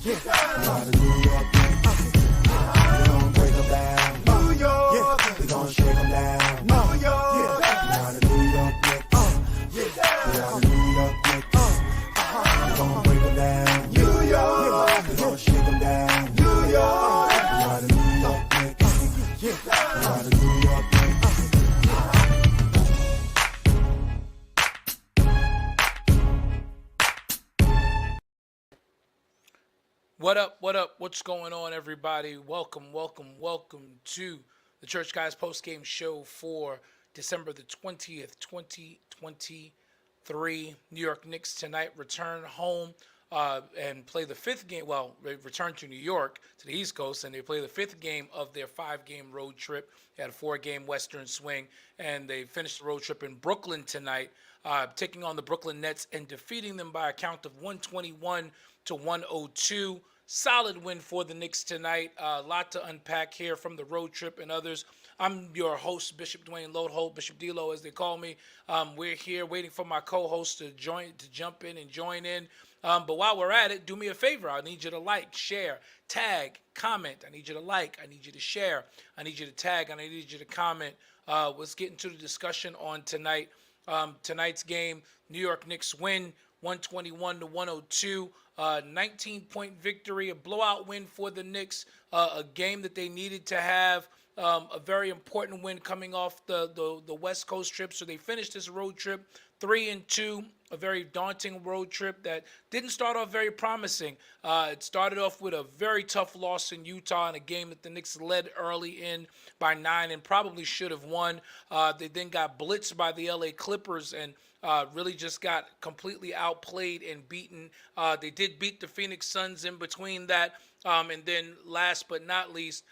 We are the New York Knicks. We gon' break them down. New York. We gon' shake them down. New York. We are the New York Knicks. We are the New York Knicks. We gon' break them down. New York. We gon' shake them down. New York. We are the New York Knicks. We are the New York Knicks. What up? What up? What's going on, everybody? Welcome to the Church Guys Postgame Show for December the 20th, 2023. New York Knicks tonight return home and play the fifth game. Well, they return to New York, to the East Coast, and they play the fifth game of their five-game road trip. They had a four-game Western swing, and they finished the road trip in Brooklyn tonight, taking on the Brooklyn Nets and defeating them by a count of 121-102. Solid win for the Knicks tonight. A lot to unpack here from the road trip and others. I'm your host, Bishop Dwayne Lodeholt, Bishop D-Lo as they call me. We're here waiting for my co-host to jump in and join in. But while we're at it, do me a favor. I need you to like, share, tag, comment. I need you to like. I need you to share. I need you to tag. And I need you to comment. Let's get into the discussion on tonight. Tonight's game, New York Knicks win 121-102. 19-point victory, a blowout win for the Knicks, a game that they needed to have, a very important win coming off the West Coast trip. So they finished this road trip 3-2, a very daunting road trip that didn't start off very promising. It started off with a very tough loss in Utah in a game that the Knicks led early in by 9 and probably should have won. They then got blitzed by the LA Clippers and really just got completely outplayed and beaten. They did beat the Phoenix Suns in between that. And then last but not least,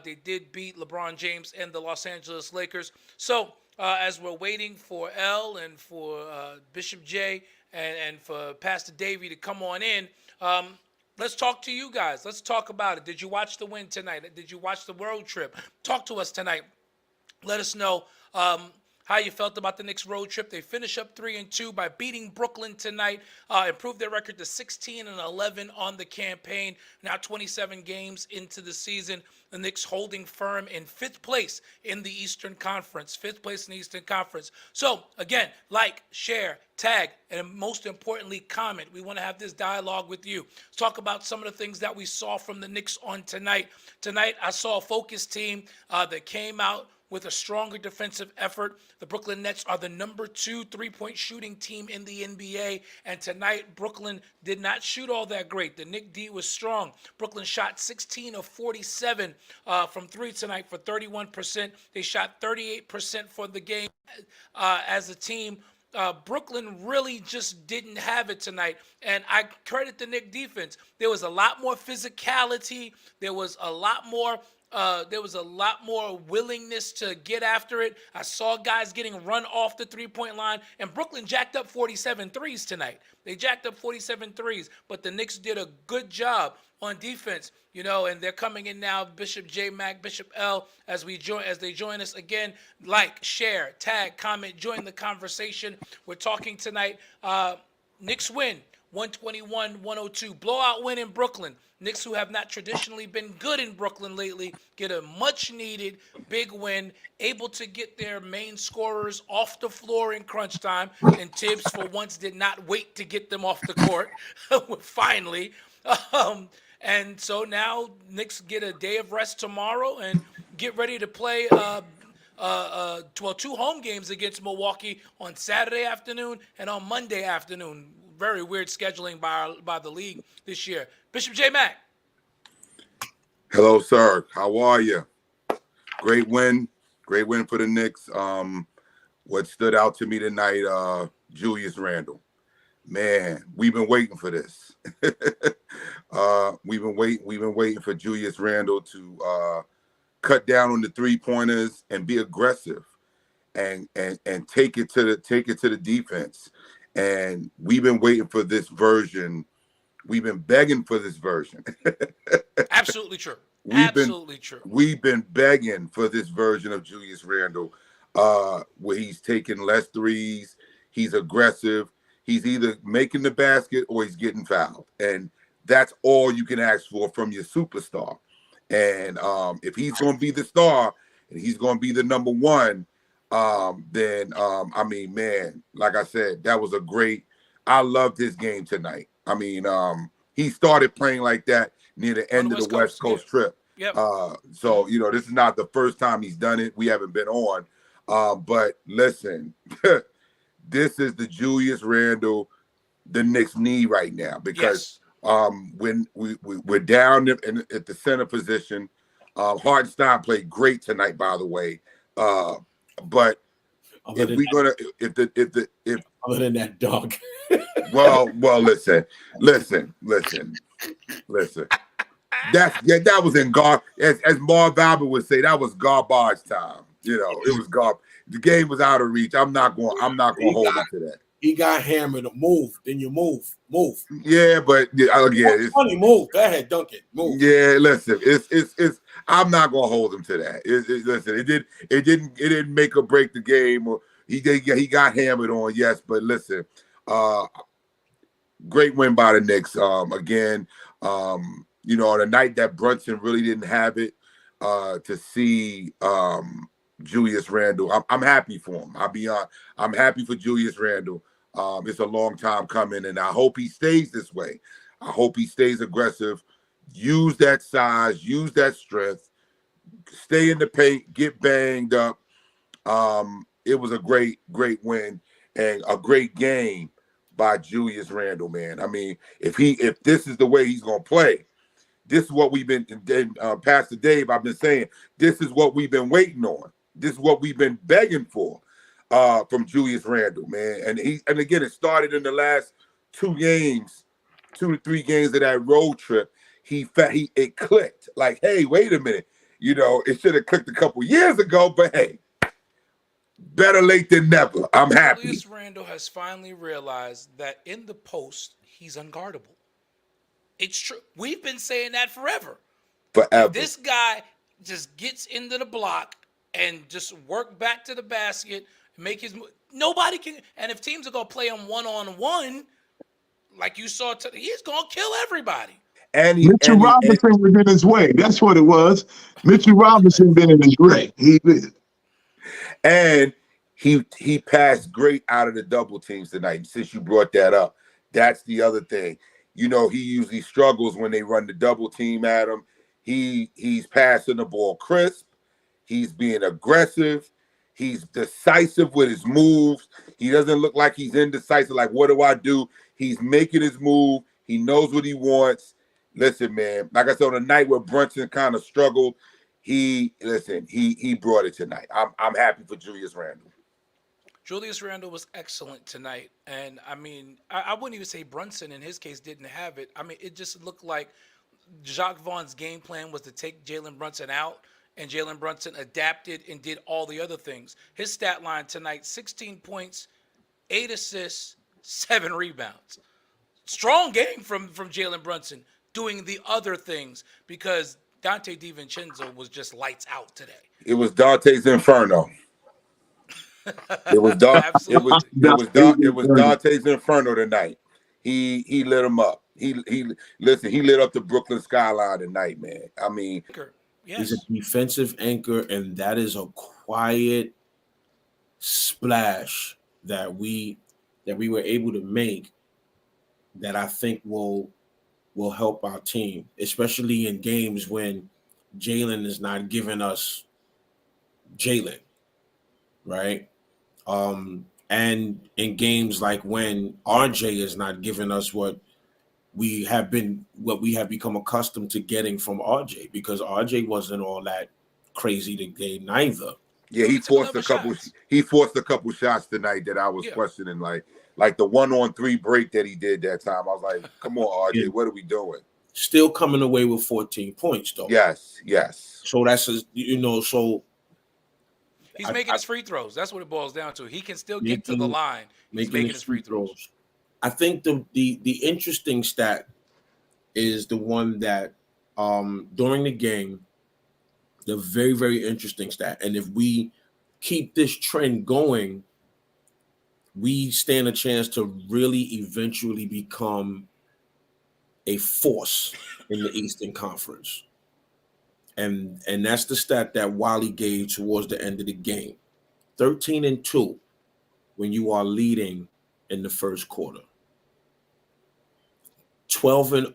they did beat LeBron James and the Los Angeles Lakers. So as we're waiting for L and for Bishop J and for Pastor Davey to come on in, let's talk to you guys. Let's talk about it. Did you watch the win tonight? Did you watch the road trip? Talk to us tonight. Let us know how you felt about the Knicks road trip. They finish up 3-2 by beating Brooklyn tonight, improved their record to 16-11 on the campaign. Now 27 games into the season, the Knicks holding firm in fifth place in the Eastern Conference. Fifth place in the Eastern Conference. So again, like, share, tag, and most importantly, comment. We want to have this dialogue with you. Let's talk about some of the things that we saw from the Knicks on tonight. Tonight, I saw a focused team that came out with a stronger defensive effort. The Brooklyn Nets are the number 2 three-point shooting team in the NBA, and tonight Brooklyn did not shoot all that great. The Knick D was strong. Brooklyn shot 16 of 47 from three tonight for 31%. They shot 38% for the game as a team. Brooklyn really just didn't have it tonight, and I credit the Knick defense. There was a lot more physicality. There was a lot more willingness to get after it. I saw guys getting run off the three-point line, and Brooklyn jacked up 47 threes tonight. They jacked up 47 threes, but the Knicks did a good job on defense, and they're coming in now, Bishop J. Mac, Bishop L, as they join us again. Like, share, tag, comment, join the conversation. We're talking tonight. Knicks win 121-102. Blowout win in Brooklyn. Knicks, who have not traditionally been good in Brooklyn lately, get a much-needed big win, able to get their main scorers off the floor in crunch time, and Tibbs, for once, did not wait to get them off the court, finally. And so now Knicks get a day of rest tomorrow and get ready to play 2 home games against Milwaukee on Saturday afternoon and on Monday afternoon. Very weird scheduling by the league this year. Bishop J. Mack. Hello, sir. How are you? Great win for the Knicks. What stood out to me tonight, Julius Randle. Man, we've been waiting for this. We've been waiting for Julius Randle to cut down on the three-pointers and be aggressive and take it to the defense. And we've been waiting for this version. We've been begging for this version. Absolutely true. We've been begging for this version of Julius Randle, where he's taking less threes, he's aggressive, he's either making the basket or he's getting fouled. And that's all you can ask for from your superstar. And if he's going to be the star and he's going to be the number one, then I mean, man, like I said, that was a great. I loved his game tonight. I mean, he started playing like that near the On end the of the West West Coast, Coast trip. Yep. So this is not the first time he's done it. We haven't been on. But listen, this is the Julius Randle, the Knicks need right now, because Yes. when we're down at the center position. Hartenstein played great tonight, by the way. But if we're gonna if other than that dog. well, listen. That was in as Marv Albert would say, that was garbage time. It was garbage. The game was out of reach. I'm not going to hold him to that. He got hammered. Move, then you move. Yeah, but again, it's funny. Move. Go ahead, dunk it. Move. Yeah, listen, it's. I'm not gonna hold him to that. Listen, it didn't make or break the game. Or he got hammered on, yes, but listen, great win by the Knicks. Again, on a night that Brunson really didn't have it, to see Julius Randle. I'm happy for him. I'll be honest. I'm happy for Julius Randle. It's a long time coming, and I hope he stays this way. I hope he stays aggressive. Use that size, use that strength, stay in the paint, get banged up. It was a great win and a great game by Julius Randle, man. I mean, if this is the way he's gonna play, this is what we've been. Pastor Dave, I've been saying, this is what we've been waiting on. This is what we've been begging for from Julius Randle, man. And again, it started in the last 2 to 3 games of that road trip. It clicked. Like, hey, wait a minute. It should have clicked a couple years ago, but hey, better late than never. I'm happy. Julius Randle has finally realized that in the post, he's unguardable. It's true. We've been saying that forever. If this guy just gets into the block and just work back to the basket, make his move, nobody can. And if teams are going to play him one-on-one, like you saw today, he's going to kill everybody. Mitchell Robinson was in his way. That's what it was. Mitchell Robinson been in his way. He passed great out of the double teams tonight. Since you brought that up, that's the other thing. He usually struggles when they run the double team at him. He's passing the ball crisp. He's being aggressive. He's decisive with his moves. He doesn't look like he's indecisive. Like, what do I do? He's making his move. He knows what he wants. Listen, man, like I said, on a night where Brunson kind of struggled, he brought it tonight. I'm happy for Julius Randle. Julius Randle was excellent tonight. And, I mean, I wouldn't even say Brunson, in his case, didn't have it. I mean, it just looked like Jacques Vaughn's game plan was to take Jalen Brunson out, and Jalen Brunson adapted and did all the other things. His stat line tonight, 16 points, 8 assists, 7 rebounds. Strong game from Jalen Brunson doing the other things, because Dante DiVincenzo was just lights out today. It was Dante's Inferno. It was Dante's Inferno tonight. He lit him up. He lit up the Brooklyn skyline tonight, man. I mean, yes. He's a defensive anchor, and that is a quiet splash that we were able to make that I think will help our team, especially in games when Jalen is not giving us Jalen, right? And in games like when RJ is not giving us what we have become accustomed to getting from RJ, because RJ wasn't all that crazy today neither. Yeah, he forced a couple shots tonight that I was questioning, like the 1-on-3 break that he did that time. I was like, come on, RJ, what are we doing? Still coming away with 14 points though. Yes. So that's so he's making his free throws. That's what it boils down to. He can still get to the line. He's making his free throws. I think the interesting stat is the one that during the game, the very, very interesting stat. And if we keep this trend going, we stand a chance to really eventually become a force in the Eastern Conference. And that's the stat that Wally gave towards the end of the game. 13-2 when you are leading in the first quarter. 12-0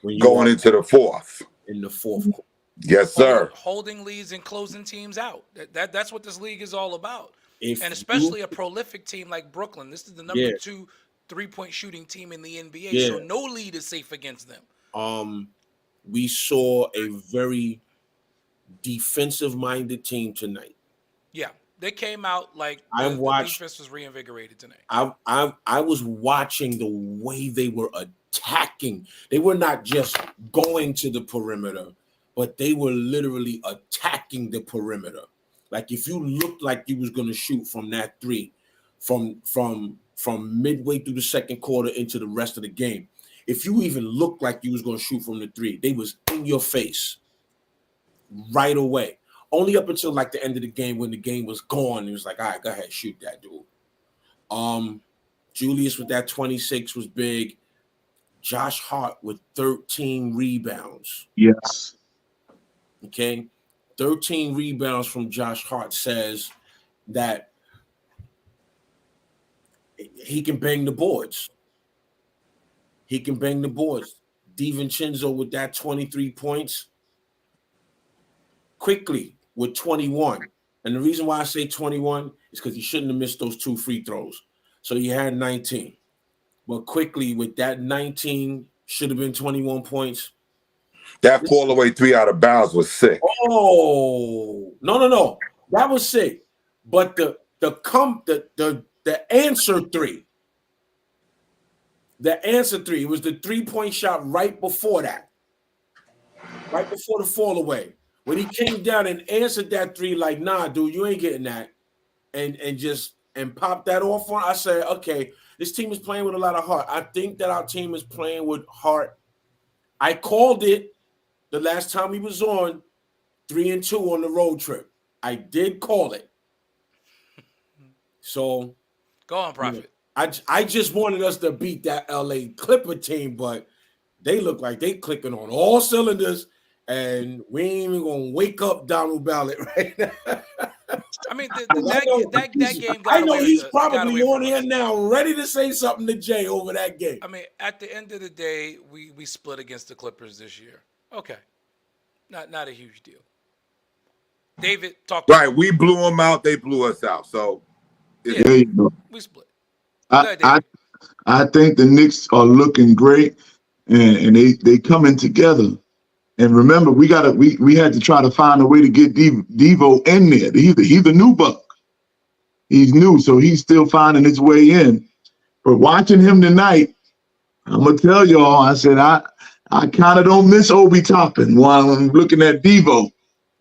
when you Going are into the fourth. in the fourth quarter. Yes, sir. Holding leads and closing teams out. That's what this league is all about. If And especially a prolific team like Brooklyn. This is the number Yeah. 2 3-point shooting team in the NBA. Yeah. So no lead is safe against them. We saw a very defensive-minded team tonight. Yeah. They came out like I've the watched- defense was reinvigorated tonight. I was watching the way they were attacking. They were not just going to the perimeter, but they were literally attacking the perimeter. Like if you looked like you was going to shoot from that three, from midway through the second quarter into the rest of the game, if you even looked like you was going to shoot from the three, they was in your face right away. Only up until like the end of the game when the game was gone, it was like, all right, go ahead, shoot that dude. Julius with that 26 was big. Josh Hart with 13 rebounds. Yes. Okay. 13 rebounds from Josh Hart says that he can bang the boards. He can bang the boards. DiVincenzo with that 23 points. Quickly with 21. And the reason why I say 21 is because he shouldn't have missed those 2 free throws. So he had 19. But quickly with that 19, should have been 21 points. That fall away 3 out of bounds was sick. Oh, no. That was sick. But the answer 3. The answer 3 was the 3-point shot right before that. Right before the fall away. When he came down and answered that 3, like, nah, dude, you ain't getting that. And popped that off on, I said, okay, this team is playing with a lot of heart. I think that our team is playing with heart. I called it the last time he was on 3-2 on the road trip. I did call it. So Go on, Prophet. I just wanted us to beat that LA Clipper team, but they look like they clicking on all cylinders, and we ain't even gonna wake up Donald Ballard right now. I mean, that game got I know away he's with got probably away on from here us. now, ready to say something to Jay over that game. I mean, at the end of the day, we split against the Clippers this year. Okay, not a huge deal. David, talk to Right, we blew them out. They blew us out. So Yeah. There you go. we split. Go ahead, David. I think the Knicks are looking great, and they coming together. And remember, we had to try to find a way to get Devo in there. He's a new buck. He's new, so he's still finding his way in. But watching him tonight, I'm gonna tell y'all, I said I kind of don't miss Obi Toppin while I'm looking at Devo.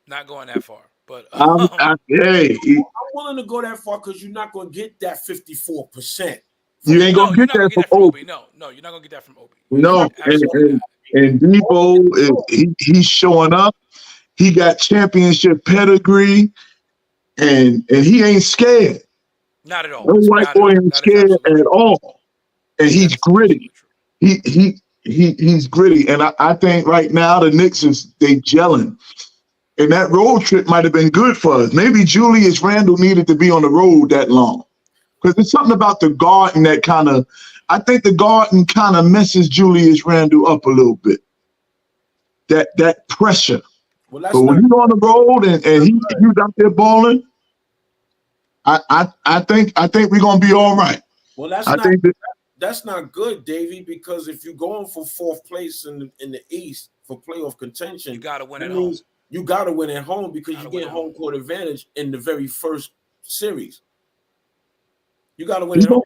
Not going that far, but Hey, I'm willing to go that far because you're not going to get that 54%. you ain't gonna you're get not gonna that get that from from Obi. Obi. No, you're not gonna get that from Obi. No, Absolutely not. and Devo he's showing up. He got championship pedigree, and he ain't scared. Not at all. No white Not boy at all. ain't That is scared absolutely at true. all, and he's That is gritty. absolutely true. He's gritty, and I think right now the Knicks they gelling, and that road trip might have been good for us. Maybe Julius Randle needed to be on the road that long, because there's something about the Garden that I think the Garden kind of messes Julius Randle up a little bit. That pressure. Well, that's But when not, he's on the road and he's out there balling, I think we're gonna be all right. well, that's I not think that that's not good, Davey, because if you're going for 4th place in the East for playoff contention, You gotta win that at home. means you got to win at home because Gotta you win get at home home. court advantage in the very first series. You got to win he's at home.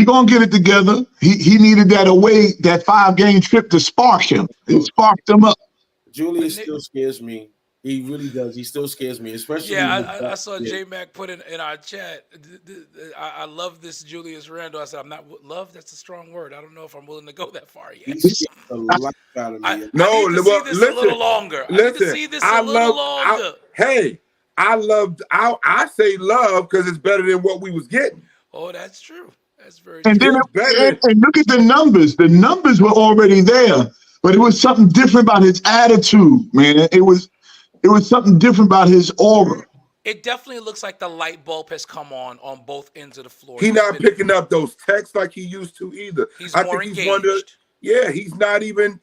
gonna get it together. He needed that 5-game trip to spark him. It sparked him up. Julius still scares me. He really does. He still scares me, especially. Yeah, I saw J Mac put in our chat. I love this Julius Randle. I said, I'm not love. That's a strong word. I don't know if I'm willing to go that far yet. He scares the life out of me. I need to well, see this a little listen, longer. I need to see this a little longer. I say love because it's better than what we was getting. Oh, that's true. That's very And then true. He's better. and look at the numbers. The numbers were already there, but it was something different about his attitude, man. It was something different about his aura. It definitely looks like the light bulb has come on both ends of the floor. He's not picking up those texts like he used to either. He's I more think he's one of the, engaged. yeah, he's not even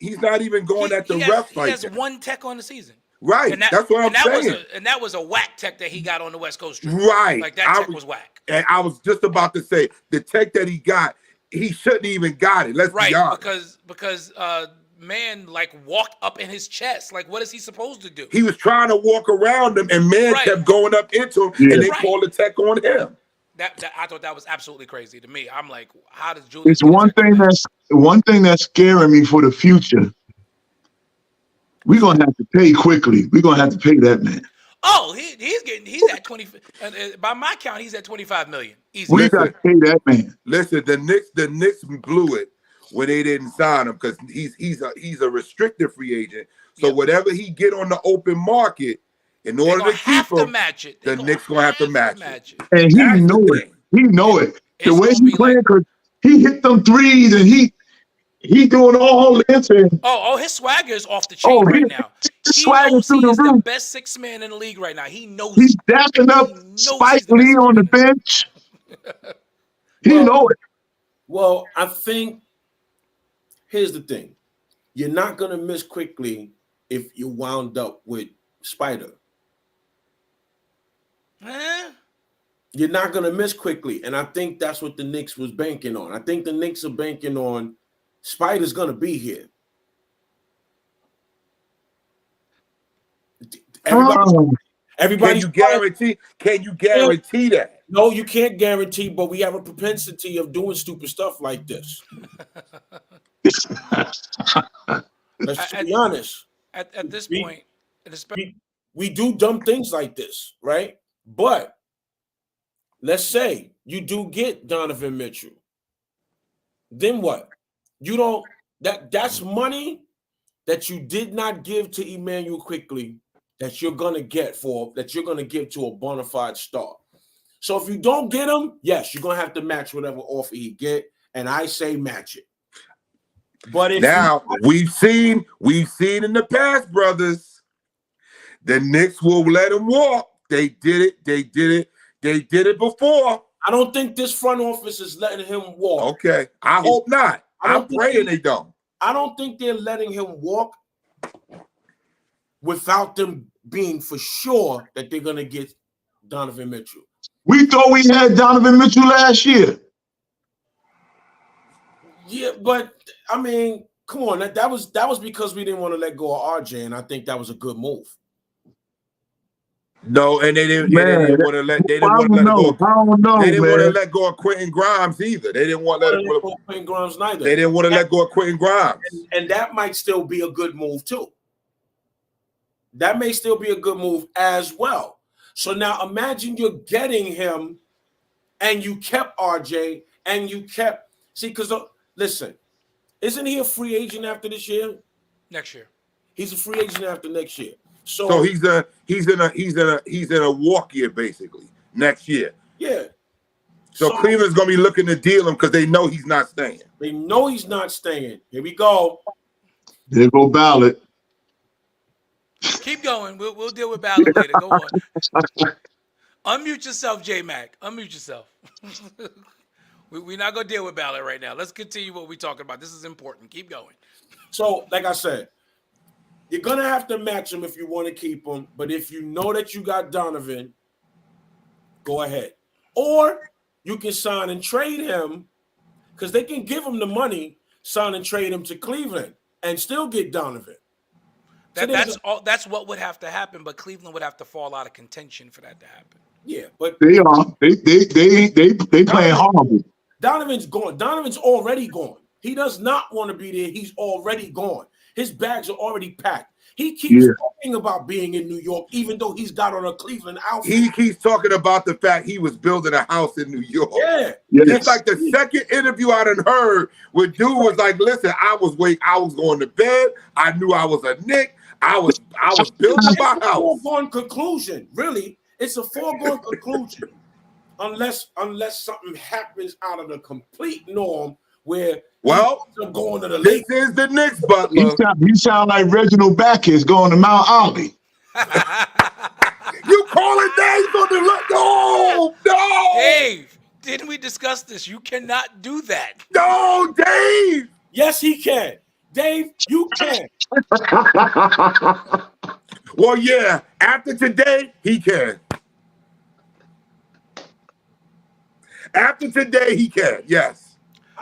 going at the refs He like has that. one tech on the season. Right. And That's what I'm saying. That was a whack tech that he got on the West Coast trip. Right. Like that tech was whack. And I was just about to say the tech that he got, he shouldn't even got it. Let's be honest. Because man like walked up in his chest. Like what is he supposed to do? He was trying to walk around him, and man kept going up into him, and they called the tech on him. That I thought that was absolutely crazy to me. I'm like, how does Julius? It's one thing that's scaring me for the future. We're gonna have to pay quickly. We're gonna have to pay that man. Oh, he's at 20. By my count, he's at 25 million. Easy. We got to pay that man. Listen, the Knicks blew it when they didn't sign him because he's a restricted free agent. So whatever he get on the open market, in order to keep him, the Knicks gonna have to match it. And he know it. He know it. The way he playing, because he hit them threes and he doing all this. And his swagger is off the chain right now. He knows he is the best sixth man in the league right now. He knows he's dapping up Spike Lee on the bench. He know it. Well, I think here's the thing. You're not going to miss quickly if you wound up with Spider. You're not going to miss quickly. And I think that's what the Knicks was banking on. I think the Knicks are banking on Spider's going to be here. Everybody, Can you guarantee that? No, you can't guarantee, but we have a propensity of doing stupid stuff like this. Let's be honest. At this point, we do dumb things like this, right? But let's say you do get Donovan Mitchell. Then what? You don't that's money that you did not give to Emmanuel Quickly that you're gonna give to a bona fide star. So if you don't get him, yes, you're gonna have to match whatever offer he get, and I say match it. But if now we've seen in the past, brothers, the Knicks will let him walk. They did it before. I don't think this front office is letting him walk. Okay, I hope not. I'm praying they don't. I don't think they're letting him walk without them being for sure that they're gonna get Donovan Mitchell. We thought we had Donovan Mitchell last year. Yeah, but I mean, come on, that was because we didn't want to let go of RJ, and I think that was a good move. No, and they didn't want to let go of Quentin Grimes either. They didn't want to let go of Quentin Grimes neither. They didn't want to let go of Quentin Grimes. And that might still be a good move too. That may still be a good move as well. So now imagine you're getting him and you kept RJ and you kept because listen, isn't he a free agent after this year? Next year. He's a free agent after next year. So he's in a walk year basically next year. Yeah. So Cleveland's gonna be looking to deal him because they know he's not staying. They know he's not staying. Here we go. There go Ballot. Keep going. We'll deal with Ballot later. Go on. Unmute yourself, J-Mac. Unmute yourself. We're not gonna deal with Ballot right now. Let's continue what we're talking about. This is important. Keep going. So, like I said, you're gonna have to match him if you want to keep him. But if you know that you got Donovan, go ahead. Or you can sign and trade him because they can give him the money, sign and trade him to Cleveland, and still get Donovan. That's what would have to happen, but Cleveland would have to fall out of contention for that to happen. Yeah, but they are. They playing horrible. Donovan's gone. Donovan's already gone. He does not want to be there. He's already gone. His bags are already packed. He keeps talking about being in New York, even though he's got on a Cleveland outfit. He keeps talking about the fact he was building a house in New York. Yeah. It's like the second interview I done heard where dude was like, listen, I was going to bed. I knew I was a Knick. I was building my house. Foregone conclusion. Really, it's a foregone conclusion. unless something happens out of the complete norm where Well, I'm going to the this Lakers. is the Knicks, Butler. You sound like Reginald Backus going to Mount Olive. You calling names on the look? No. Dave, didn't we discuss this? You cannot do that. No, Dave. Yes, he can. Dave, you can. Well, yeah. After today, he can. After today, he can. Yes.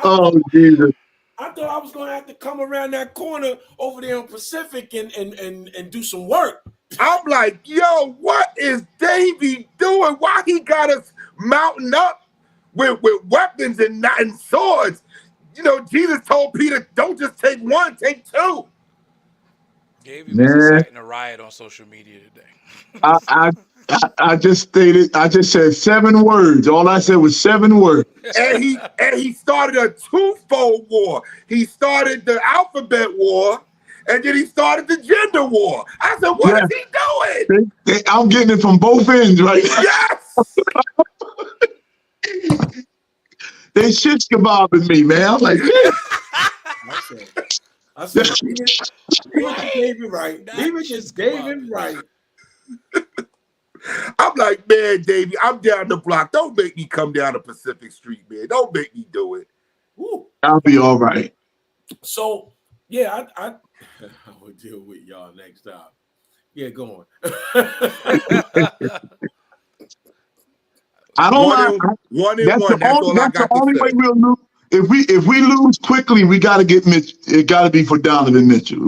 Oh, Jesus. I thought I was going to have to come around that corner over there on Pacific and do some work. I'm like, yo, what is Davey doing? Why he got us mounting up with weapons and swords? You know, Jesus told Peter, don't just take one, take two. Davey was inciting a riot on social media today. I just said 7 words. All I said was 7 words. And he started a twofold war. He started the alphabet war, and then he started the gender war. I said, what is he doing? I'm getting it from both ends right now. Yes. They shish kebabbing me, man. I'm like, I said, David right. David just David right. I'm like, man, Davey, I'm down the block. Don't make me come down to Pacific Street, man. Don't make me do it. Woo. I'll be all right. So, yeah, I will deal with y'all next time. Yeah, go on. I don't mind. One and one. That's all I got to say. That's the only way we'll lose. If we lose quickly, we got to get Mitch. It got to be for Donovan Mitchell.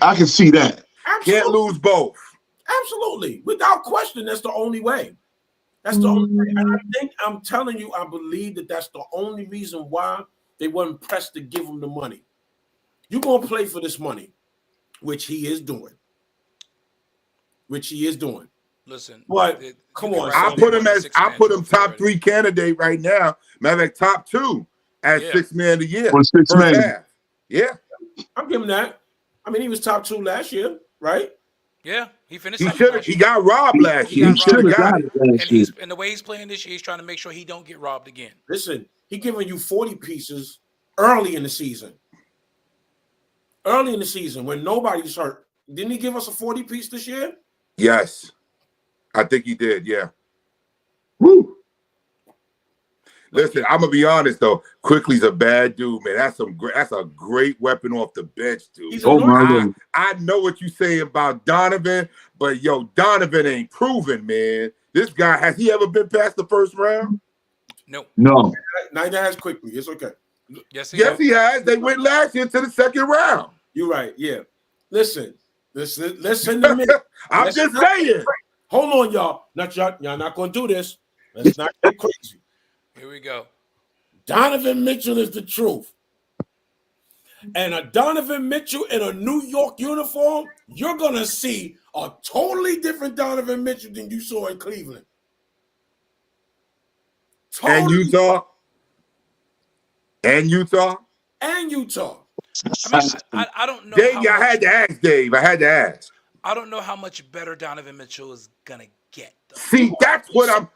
I can see that. Absolutely. Can't lose both. Absolutely, without question, that's the only way. That's the only way. And I think I'm telling you, I believe that that's the only reason why they weren't pressed to give him the money. You're gonna play for this money, which he is doing. Listen, but come on, I put him top 3 candidate right now. Matter of fact, top 2 as 6th man of the year. Well, 6th man. Yeah, I'm giving that. I mean, he was top 2 last year, right? Yeah, he finished. He got robbed last year. He should have got it. And the way he's playing this year, he's trying to make sure he don't get robbed again. Listen, he giving you 40 pieces early in the season. Early in the season when nobody's hurt. Didn't he give us a 40 piece this year? Yes. I think he did, yeah. Woo. Listen, I'm gonna be honest though. Quickly's a bad dude, man. That's a great weapon off the bench, dude. I know what you say about Donovan, but yo, Donovan ain't proven, man. This guy, has he ever been past the first round? No. Neither has Quickly. It's okay. Yes, he has. They went last year to the 2nd round. You're right. Yeah. Listen to me. I'm just saying. Hold on, y'all. Y'all not gonna do this. Let's not get crazy. Here we go. Donovan Mitchell is the truth. And a Donovan Mitchell in a New York uniform, you're going to see a totally different Donovan Mitchell than you saw in Cleveland. And Utah. I mean, I don't know. Dave, I had to ask Dave. I don't know how much better Donovan Mitchell is going to get, though. See, that's what I'm...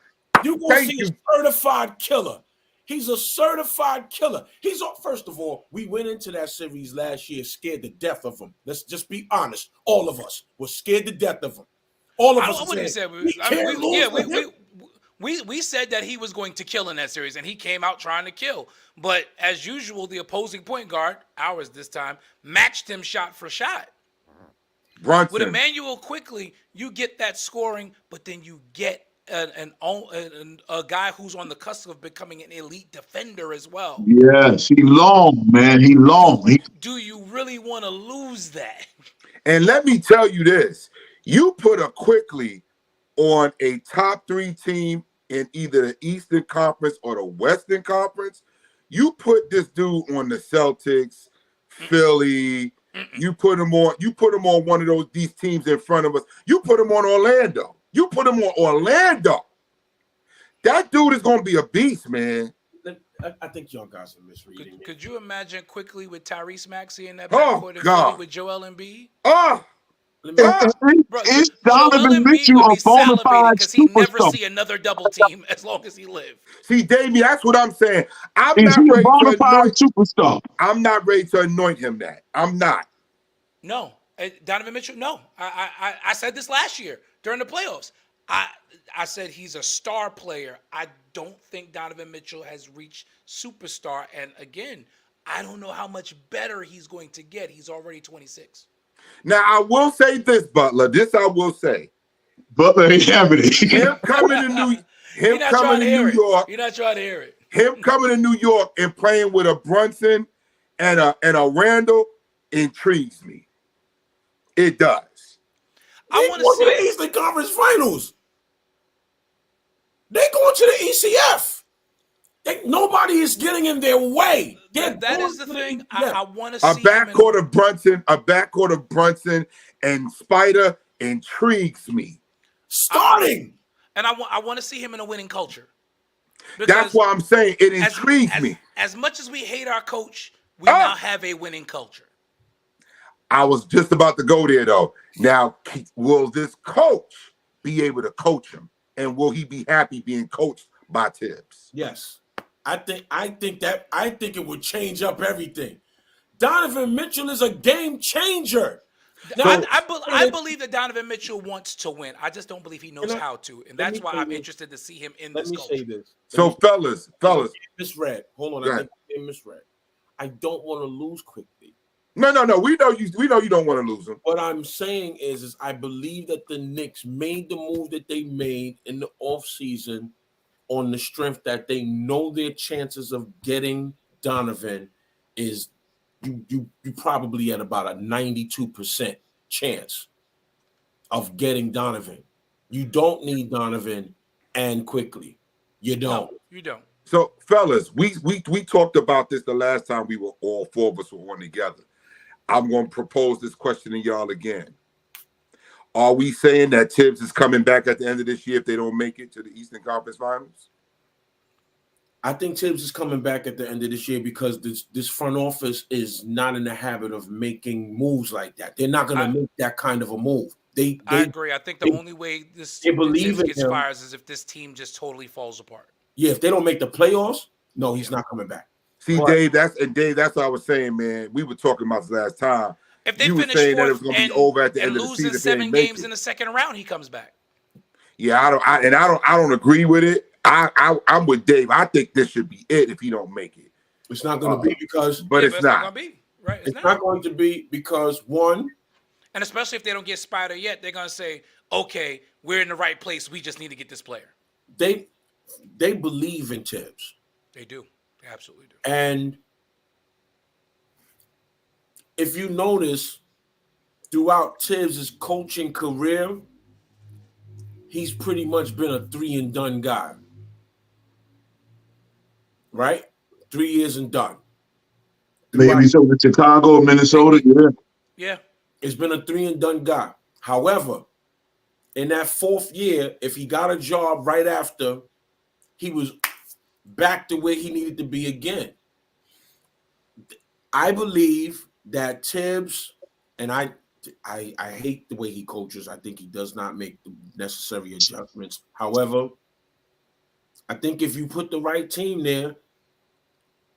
You're going to see a certified killer. He's a certified killer. First of all, we went into that series last year scared to death of him. Let's just be honest. All of us were scared to death of him. All of us. We said that he was going to kill in that series, and he came out trying to kill. But as usual, the opposing point guard, ours this time, matched him shot for shot. Brunson. With Emmanuel Quickly, you get that scoring, but then you get a guy who's on the cusp of becoming an elite defender as well. Yes, he long, man. He long. Do you really want to lose that? And let me tell you this. You put a Quickly on a top 3 team in either the Eastern Conference or the Western Conference. You put this dude on the Celtics, Philly. You put him on one of these teams in front of us. You put him on Orlando. That dude is going to be a beast, man. I think y'all guys are misreading. Could you imagine Quickly with Tyrese Maxey in that backcourt and Philly with Joel Embiid? Let me. Bro, Is Joel Donovan Embiid Mitchell would a be bona salivating fide because he never superstar? see another double team as long as he live. See, Damien, that's what I'm saying. I'm Is he not a ready to bona fide anoint. superstar? I'm not ready to anoint him that. I'm not. No, Donovan Mitchell. No, I said this last year during the playoffs. I I said he's a star player. I don't think Donovan Mitchell has reached superstar. And again, I don't know how much better he's going to get. He's already 26. Now I will say this, Butler. This I will say. Butler ain't having it. Him coming to You're not trying to hear New it. York. You're not trying to hear it. Him coming to New York and playing with a Brunson and a Randall intrigues me. It does. I They want going to to the see. Eastern Conference Finals. They going to the ECF. Nobody is getting in their way. That is the thing. I want to A see him in a backcourt of Brunson and Spider intrigues me. starting. And I want to see him in a winning culture. That's why I'm saying it intrigues me. As much as we hate our coach, we now have a winning culture. I was just about to go there though. Now, will this coach be able to coach him, and will he be happy being coached by Tibbs? Yes, I think it would change up everything. Donovan Mitchell is a game changer. I believe that Donovan Mitchell wants to win. I just don't believe he knows how to, and that's why I'm interested to see him in this culture. Let me say this. So, fellas, misread. Hold on, I think I misread. I don't want to lose quickly. No. We know you don't want to lose him. What I'm saying is I believe that the Knicks made the move that they made in the offseason on the strength that they know their chances of getting Donovan is you probably at about a 92% chance of getting Donovan. You don't need Donovan and quickly. You don't. No, you don't. So, fellas, we talked about this the last time we were all four of us were on together. I'm going to propose this question to y'all again. Are we saying that Tibbs is coming back at the end of this year if they don't make it to the Eastern Conference Finals? I think Tibbs is coming back at the end of this year because this front office is not in the habit of making moves like that. They're not going to make that kind of a move. I agree. I think the only way Tibbs gets fired is if this team just totally falls apart. Yeah, if they don't make the playoffs, no, he's not coming back. See, Dave, that's what I was saying, man. We were talking about this last time. If they finish saying that it was going to be over at the end of the season, losing 7 games in the second round, he comes back. Yeah, I don't agree with it. I'm with Dave. I think this should be it if he don't make it. It's not going to be because, it's not going to be right. It's not going to be because one, and especially if they don't get Spider yet, they're going to say, "Okay, we're in the right place. We just need to get this player." They believe in Tibbs. They do. They absolutely do. And if you notice, throughout Tibbs' coaching career, he's pretty much been a 3-and-done guy. Right? 3 years and done. Maybe so with Chicago, Minnesota. Yeah. It's been a 3-and-done guy. However, in that 4th year, if he got a job right after, he was back to where he needed to be again. I believe that Tibbs, and I hate the way he coaches. I think he does not make the necessary adjustments. However, I think if you put the right team there,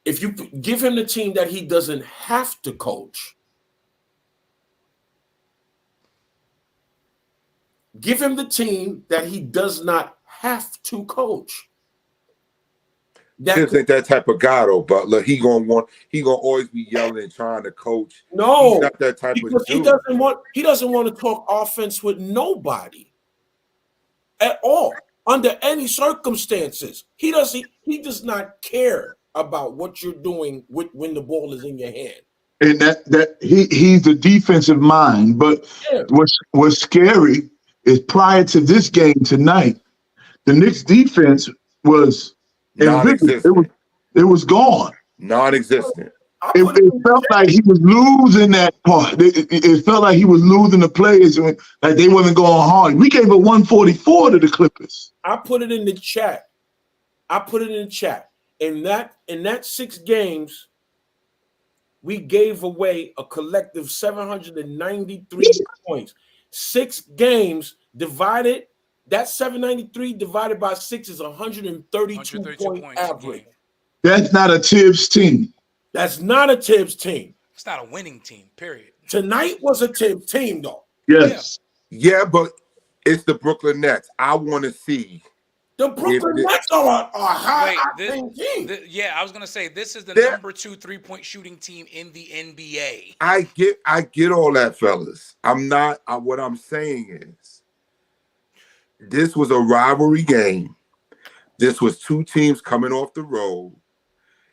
if you give him the team that he doesn't have to coach, give him the team that he does not have to coach. Tibbs ain't that type of guy though, Butler. He gonna always be yelling and trying to coach. No, he's not that type of dude. He doesn't want to talk offense with nobody at all under any circumstances. He does not care about what you're doing when the ball is in your hand. And that he's a defensive mind. But what's scary is prior to this game tonight, the Knicks defense was non-existent. It was gone. Non-existent. It felt like he was losing that part. It felt like he was losing the players, like they wasn't going hard. We gave a 144 to the Clippers. I put it in the chat. In that 6 games, we gave away a collective 793 points. 6 games divided. That 793 divided by 6 is 132 point points a average. game. That's not a Tibbs team. That's not a Tibbs team. It's not a winning team, period. Tonight was a Tibbs team, though. Yes. Yeah, but it's the Brooklyn Nets. I want to see. The Brooklyn Nets are a high-octane team. Yeah, I was gonna say this is the number 2 3-point shooting team in the NBA. I get all that, fellas. What I'm saying is, this was a rivalry game. This was 2 teams coming off the road.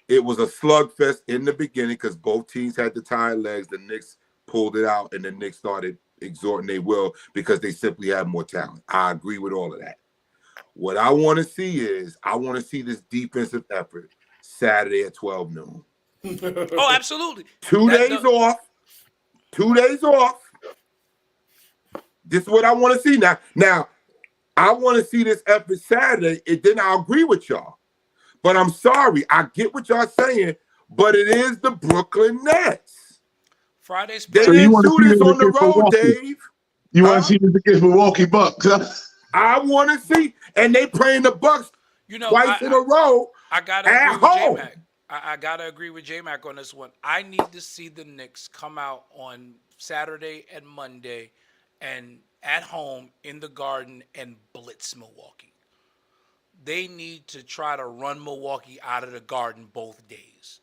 It was a slugfest in the beginning because both teams had the tired legs. The Knicks pulled it out, and the Knicks started exhorting their will because they simply have more talent. I agree with all of that. What I want to see is this defensive effort Saturday at 12 noon. Oh, absolutely. 2 days off. 2 days off. This is what I want to see now. Now, I want to see this effort Saturday, and then I'll agree with y'all. But I'm sorry, I get what y'all saying, but it is the Brooklyn Nets. Friday's They didn't do this on the road, Dave. You want to see this against Milwaukee Bucks? Huh? I want to see, and they playing the Bucks twice in a row. I gotta at agree home. with J-Mac. I gotta agree with J-Mac on this one. I need to see the Knicks come out on Saturday and Monday, and at home in the Garden and blitz Milwaukee. They need to try to run Milwaukee out of the Garden both days.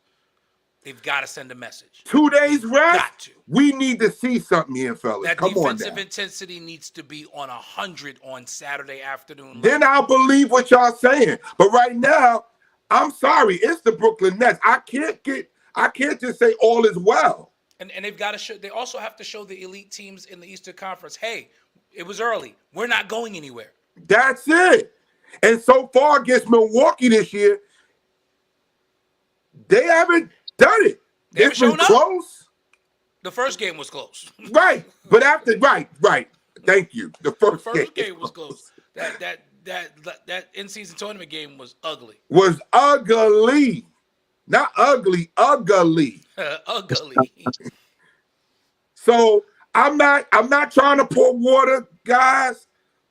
They've got to send a message. 2 days rest. Got to. We need to see something here, fellas. That Come on defensive now. intensity needs to be on 100 on Saturday afternoon. Then I'll believe what y'all saying. But right now, I'm sorry, it's the Brooklyn Nets. I can't just say all is well. And they've got to show. They also have to show the elite teams in the Eastern Conference, hey, it was early. We're not going anywhere. That's it. And so far against Milwaukee this year, they haven't done it. It's been close. The first game was close. Right. But after right. Thank you. The first game was close. That in-season tournament game was ugly. Was ugly. Not ugly, ugly. Ugly. So I'm not trying to pour water, guys,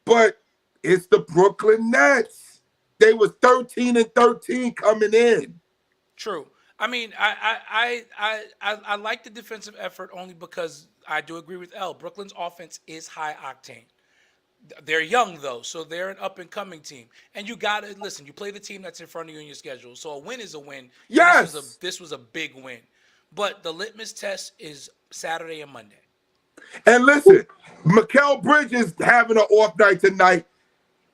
but it's the Brooklyn Nets. They was 13-13 coming in. True. I mean, I like the defensive effort only because I do agree with L. Brooklyn's offense is high octane. They're young though, so they're an up and coming team. And you gotta listen. You play the team that's in front of you in your schedule, so a win is a win. Yes. This was a big win, but the litmus test is Saturday and Monday. And listen, Mikal Bridges having an off night tonight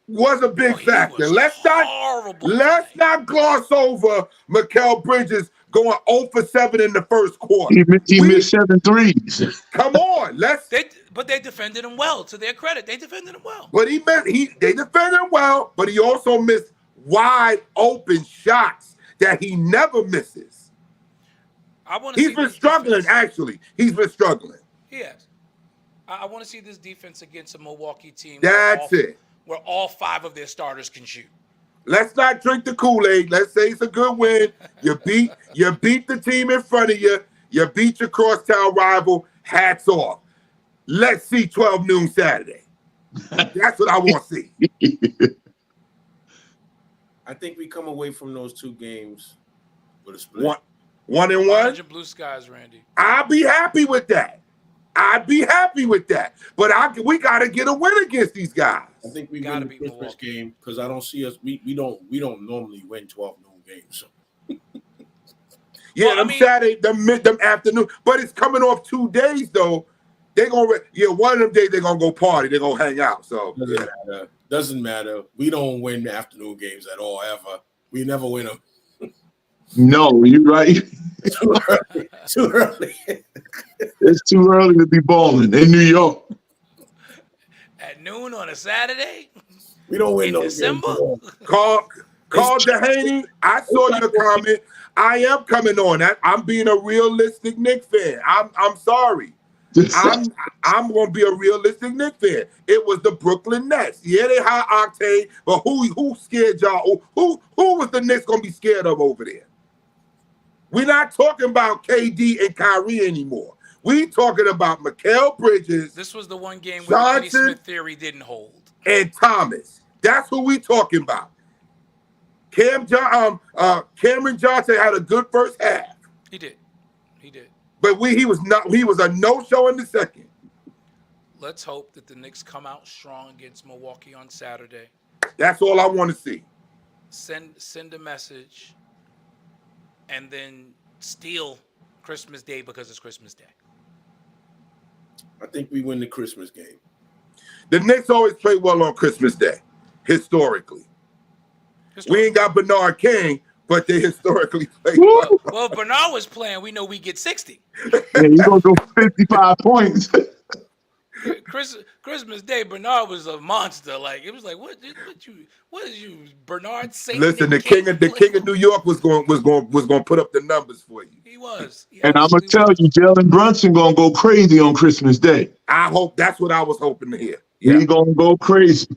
was a big factor. Let's not gloss over Mikal Bridges going 0 for 7 in the first quarter. He missed 7 threes. Come on, But they defended him well. To their credit, they defended him well. But they defended him well, but he also missed wide open shots that he never misses. He's been struggling, actually. He's been struggling. He has. I want to see this defense against a Milwaukee team. That's it. Where all 5 of their starters can shoot. Let's not drink the Kool-Aid. Let's say it's a good win. You beat the team in front of you. You beat your crosstown rival. Hats off. Let's see 12 noon Saturday. That's what I want to see. I think we come away from those 2 games with a split. 1-1. 100 blue skies, Randy. I'll be happy with that. But we got to get a win against these guys. I think we win the Christmas game because I don't see us. We don't normally win 12 noon games. Yeah, Saturday, them afternoon. But it's coming off 2 days though. They're gonna one of them days they're gonna go party. They're gonna hang out. So doesn't matter. We don't win the afternoon games at all ever. We never win them. No, you're right. Too early. It's too early to be balling in New York. At noon on a Saturday? We don't win in no December? Carl Dehaney, I saw your comment. I am coming on that. I'm being a realistic Knicks fan. I'm sorry. I'm going to be a realistic Knicks fan. It was the Brooklyn Nets. Yeah, they high octane, but who scared y'all? Who was the Knicks going to be scared of over there? We're not talking about KD and Kyrie anymore. We talking about Mikal Bridges. This was the one game where the Kenny Smith theory didn't hold. And Thomas. That's who we talking about. Cameron Johnson had a good first half. He did. But he was a no-show in the second. Let's hope that the Knicks come out strong against Milwaukee on Saturday. That's all I want to see. Send a message and then steal Christmas Day because it's Christmas Day. I think we win the Christmas game. The Knicks always play well on Christmas Day, historically. We ain't got Bernard King, but they historically play well. Well, if Bernard was playing, we know we get 60. Yeah, you're going to go 55 points. Christmas Day, Bernard was a monster. Like it was like, what is you, Bernard Saint? Listen, the king of New York was going to put up the numbers for you. He was. And I'm going to tell you, Jalen Brunson going to go crazy on Christmas Day. I hope that's what I was hoping to hear. Yeah. He's going to go crazy.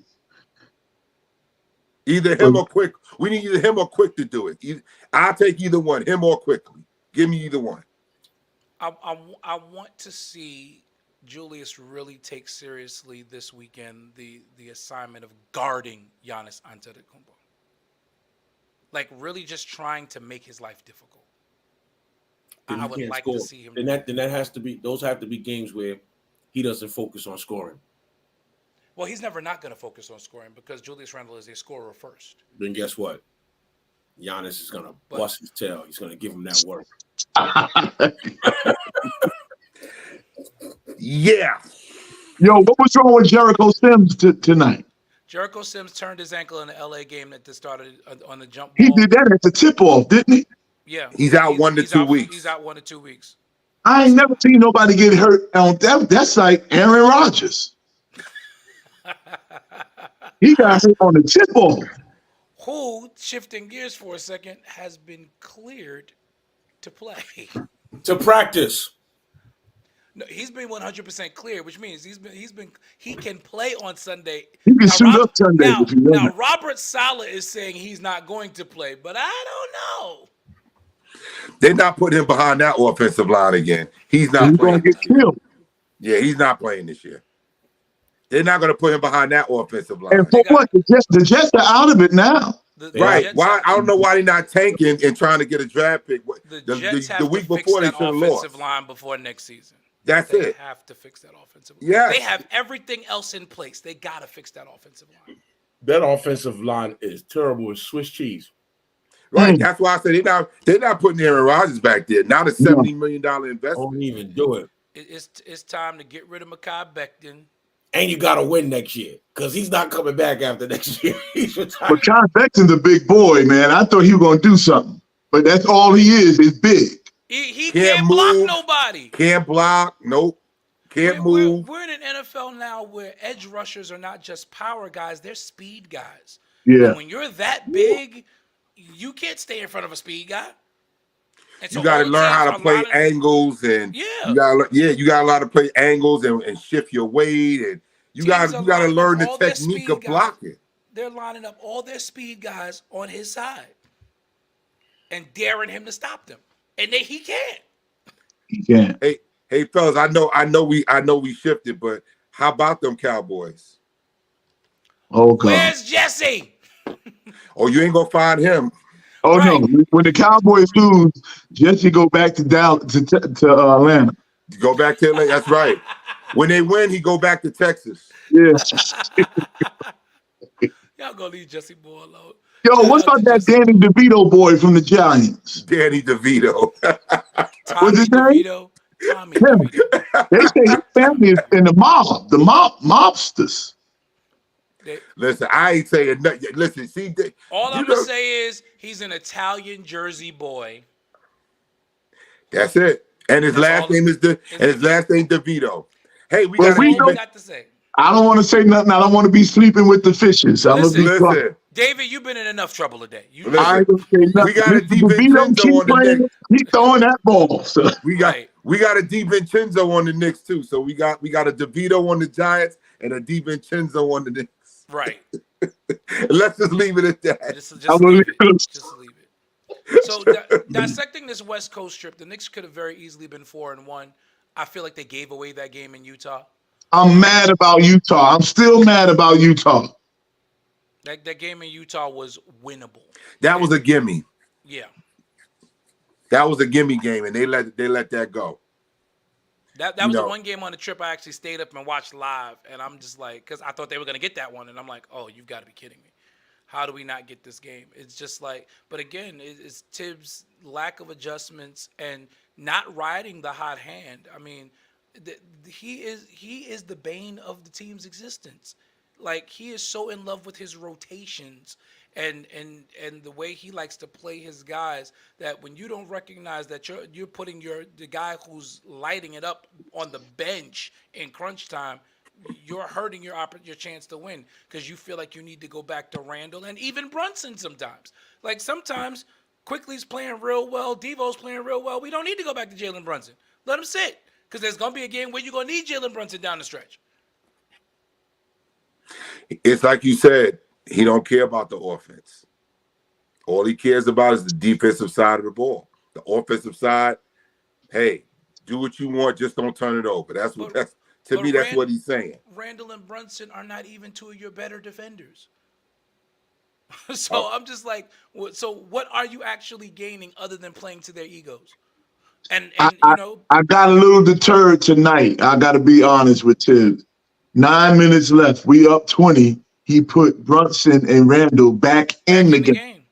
Either him or Quick. We need either him or Quick to do it. I'll take either one, him or Quickly. Give me either one. I want to see Julius really take seriously this weekend the assignment of guarding Giannis Antetokounmpo. Like really just trying to make his life difficult. I would like to see him. Then that has to be, those have to be games where he doesn't focus on scoring. Well, he's never not going to focus on scoring because Julius Randle is a scorer first. Then guess what? Giannis is going to bust his tail. He's going to give him that work. Yeah. Yo, what was wrong with Jericho Sims tonight? Jericho Sims turned his ankle in the LA game that started on the jump He ball. did that at the tip-off, didn't he? Yeah. He's out 1 to 2 weeks. He's out 1 to 2 weeks. I ain't never seen nobody get hurt on that. That's like Aaron Rodgers. He got hurt on the tip-off. Who, shifting gears for a second, has been cleared to play. To practice. No, he's been 100% clear, which means he can play on Sunday. He can suit up Sunday. Now Robert Saleh is saying he's not going to play, but I don't know. They're not putting him behind that offensive line again. He's not playing. Going to get killed. Yeah, he's not playing this year. They're not going to put him behind that offensive line. And for what? The Jets are out of it now. Right. Why? I don't know why they're not tanking and trying to get a draft pick. The Jets have week to fix that offensive line before next season. That's it. They have to fix that offensive line. Yeah. They have everything else in place. They got to fix that offensive line. That offensive line is terrible as Swiss cheese. Right. That's why I said they're not putting Aaron Rodgers back there. Not a $70 million investment. Don't even do it. It's time to get rid of Mekhi Becton. And you got to win next year because he's not coming back after next year. He's retired. But Con Becton's a big boy, man. I thought he was going to do something. But that's all he is big. He can't block nobody. Can't block. Nope. Can't move. We're in an NFL now where edge rushers are not just power guys. They're speed guys. Yeah. And when you're that big, you can't stay in front of a speed guy. And so you got to learn how to play angles and you got a lot of play angles and shift your weight and you got to learn the technique of blocking. They're lining up all their speed guys on his side and daring him to stop them, and he can't. He can't. Hey, fellas, I know we shifted, but how about them Cowboys? Oh God. Where's Jesse? Oh, you ain't gonna find him. Oh right. No! When the Cowboys lose, Jesse go back to Dallas to Atlanta. Go back to Atlanta. That's right. When they win, he go back to Texas. Yeah. Y'all gonna leave Jesse Moore alone. Yo, what's about that Danny DeVito boy from the Giants? Danny DeVito. What's his name? Tommy DeVito. They say his family is in the mobsters. Listen, I ain't saying nothing. Listen, see, all I'm gonna say is he's an Italian Jersey boy. That's it. And his last name is DeVito. Hey, we got to say. I don't want to say nothing. I don't want to be sleeping with the fishes. Listen. David, you've been in enough trouble today. I don't say nothing. We got a DiVincenzo on the Knicks. Keep throwing that ball. So. We got a DiVincenzo on the Knicks too. So we got a DeVito on the Giants and a DiVincenzo on the Knicks. Right. Let's just leave it at that. Just leave it. So dissecting this West Coast trip, the Knicks could have very easily been 4-1. I feel like they gave away that game in Utah. I'm mad about Utah. I'm still mad about Utah. That game in Utah was winnable. That was a gimme. Yeah. That was a gimme game, and they let that go. That was the one game on the trip I actually stayed up and watched live, and I'm just like, because I thought they were going to get that one, and I'm like, oh, you've got to be kidding me. How do we not get this game? It's just like, but again, it's Tibbs' lack of adjustments and not riding the hot hand. I mean, he is the bane of the team's existence. Like, he is so in love with his rotations and the way he likes to play his guys that when you don't recognize that you're putting the guy who's lighting it up on the bench in crunch time, you're hurting your chance to win because you feel like you need to go back to Randall and even Brunson sometimes. Like, sometimes Quickly's playing real well, Devo's playing real well. We don't need to go back to Jalen Brunson. Let him sit because there's going to be a game where you're going to need Jalen Brunson down the stretch. It's like you said, he don't care about the offense. All he cares about is the defensive side of the ball. The offensive side, hey, do what you want, just don't turn it over. That's what he's saying. Randall and Brunson are not even two of your better defenders. So I'm just like, so what are you actually gaining other than playing to their egos? And you know, I got a little deterred tonight. I got to be honest with Tibbs. 9 minutes left. We up 20. He put Brunson and Randall back in the game.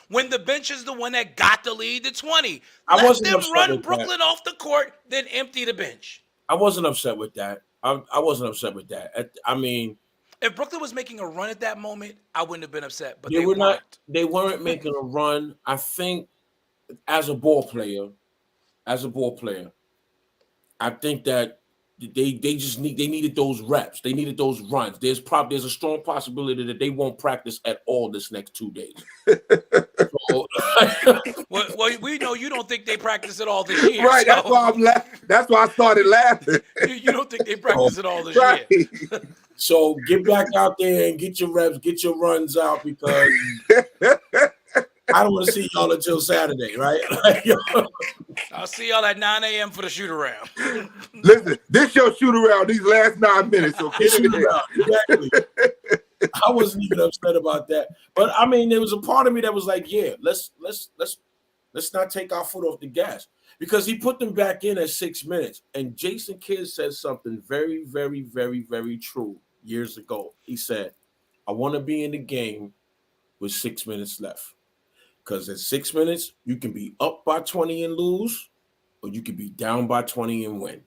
When the bench is the one that got the lead to 20. I Let wasn't them upset run with Brooklyn off the court, then empty the bench. I wasn't upset with that. I wasn't upset with that. I mean, if Brooklyn was making a run at that moment, I wouldn't have been upset. But they weren't. They weren't making a run. I think as a ball player, I think that they needed those reps. They needed those runs. There's a strong possibility that they won't practice at all this next 2 days. So, well, we know you don't think they practice at all this year. Right, so. that's why I'm laughing. That's why I started laughing. You don't think they practice at all this year. So get back out there and get your reps, get your runs out, because I don't want to see y'all until Saturday, right? I'll see y'all at 9 a.m. for the shoot around. Listen, this your shoot around these last 9 minutes. So get it in. Exactly. I wasn't even upset about that, but I mean, there was a part of me that was like, "Yeah, let's not take our foot off the gas," because he put them back in at 6 minutes. And Jason Kidd said something very, very, very, very true years ago. He said, "I want to be in the game with 6 minutes left, because at 6 minutes you can be up by 20 and lose, or you can be down by 20 and win."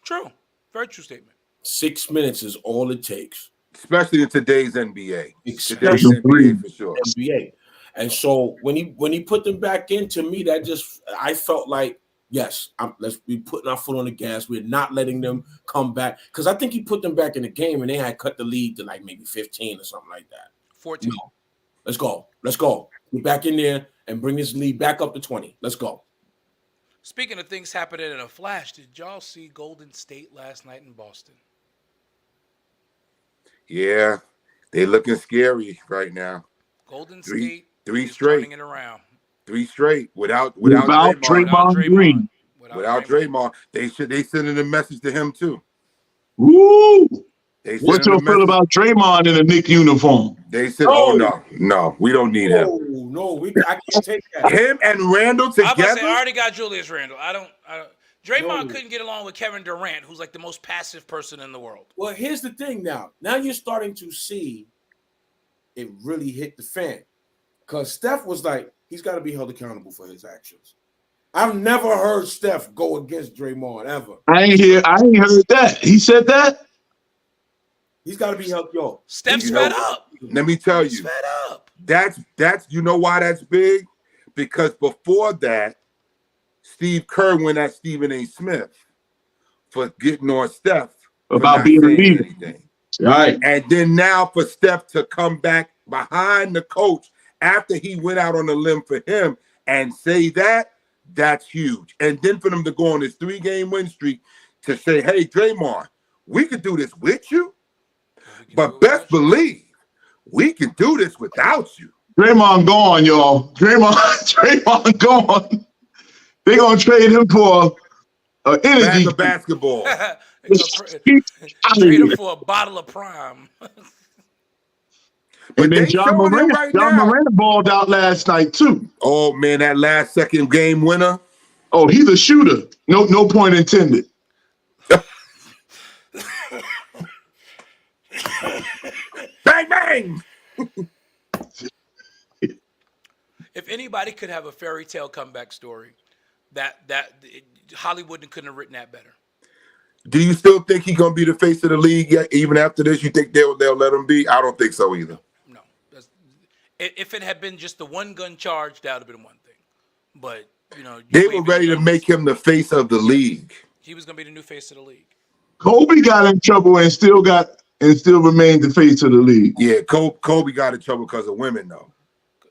True, very true statement. 6 minutes is all it takes. Especially in today's NBA. Today's NBA for sure. NBA. And so when he put them back in, to me, I felt like, yes, let's be putting our foot on the gas. We're not letting them come back. Because I think he put them back in the game and they had cut the lead to like maybe 15 or something like that. 14. No. Let's go. Get back in there and bring this lead back up to 20. Let's go. Speaking of things happening in a flash, did y'all see Golden State last night in Boston? Yeah, they looking scary right now. Golden State three straight, turning it around. 3 straight without Draymond Green. Without Draymond, they sending a message to him too. Woo! What's your feel about Draymond in a Knicks uniform? They said, no, we don't need him. No, I can't take that. Him and Randall together. I already got Julius Randle. I don't. Draymond couldn't get along with Kevin Durant, who's like the most passive person in the world. Well, here's the thing now. Now you're starting to see it really hit the fan. Because Steph was like, he's got to be held accountable for his actions. I've never heard Steph go against Draymond, ever. I ain't heard that. He said that? He's got to be held, yo. Steph's fed up. Let me tell you. He's fed up. That's you know why that's big? Because before that, Steve Kerr went at Stephen A. Smith for getting on Steph about being a leader. Right. And then now for Steph to come back behind the coach after he went out on a limb for him and say that's huge. And then for them to go on this 3-game win streak to say, hey, Draymond, we could do this with you, but best believe we can do this without you. Draymond gone, y'all. Draymond gone. They're going to trade him for An Bag energy. of basketball. Trade him for a bottle of Prime. But And then they showing him right John now. Moran balled out last night too. Oh man, that last second game winner. Oh, he's a shooter. No point intended. Bang bang. If anybody could have a fairy tale comeback story, Hollywood couldn't have written that better. Do you still think he's gonna be the face of the league yet? Even after this, you think they'll let him be? I don't think so either. No. If it had been just the one gun charge, that would have been one thing. But they were ready to make him the face of the league. He was gonna be the new face of the league. Kobe got in trouble and still remained the face of the league. Yeah, Kobe got in trouble because of women though.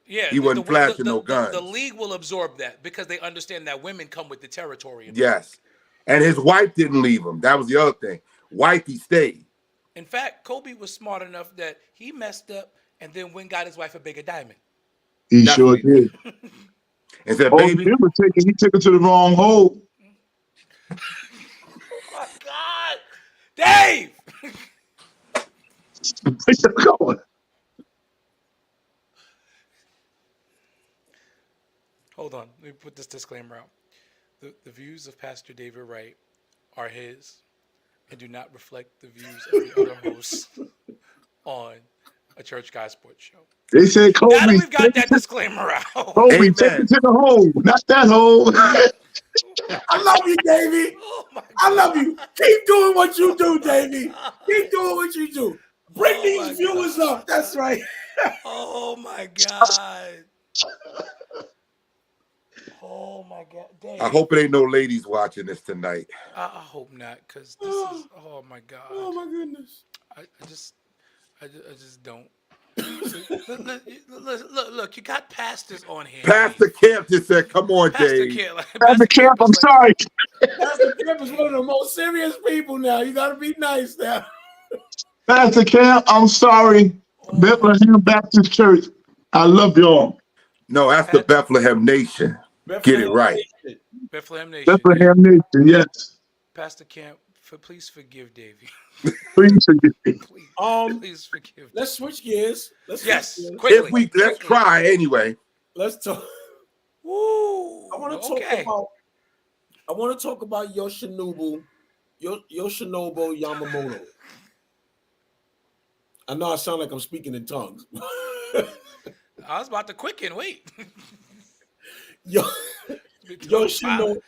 Yeah, he wasn't flashing no guns. The league will absorb that because they understand that women come with the territory. Yes, and his wife didn't leave him. That was the other thing. Wifey stayed. In fact, Kobe was smart enough that he messed up and then went and got his wife a bigger diamond. He sure did. And said, "Baby, he took it to the wrong hole." Oh my God, Dave! Where's it going? Hold on, let me put this disclaimer out. The views of Pastor David Wright are his and do not reflect the views of the other hosts on a Church Guy Sports Show. They said Kobe. Now that we've got that disclaimer out. Kobe, take it to the hole, not that hole. I love you, Davey. Oh my God. I love you. Keep doing what you do, Davey. Keep doing what you do. Bring these viewers up. That's right. Oh my God. Oh my God. Dang. I hope it ain't no ladies watching this tonight." I hope not, because this is. Oh my God. Oh my goodness. I just don't. Look, you got pastors on here. Pastor Camp just said, "Come on, Pastor Dave." Camp, Pastor Camp, I'm sorry. Pastor Camp is one of the most serious people now. You got to be nice now. Pastor Camp, I'm sorry. Bethlehem Baptist Church, I love y'all. No, that's the Bethlehem Nation. Get it right. Bethlehem Nation. Bethlehem Nation, yes. Pastor Camp, please forgive Davey. Please forgive me. Please forgive. Let's switch gears. Quickly. Let's try anyway. Let's talk. Woo. I want to talk about Yoshinobu Yamamoto. I know I sound like I'm speaking in tongues. I was about to quicken. Wait. Yoshinobu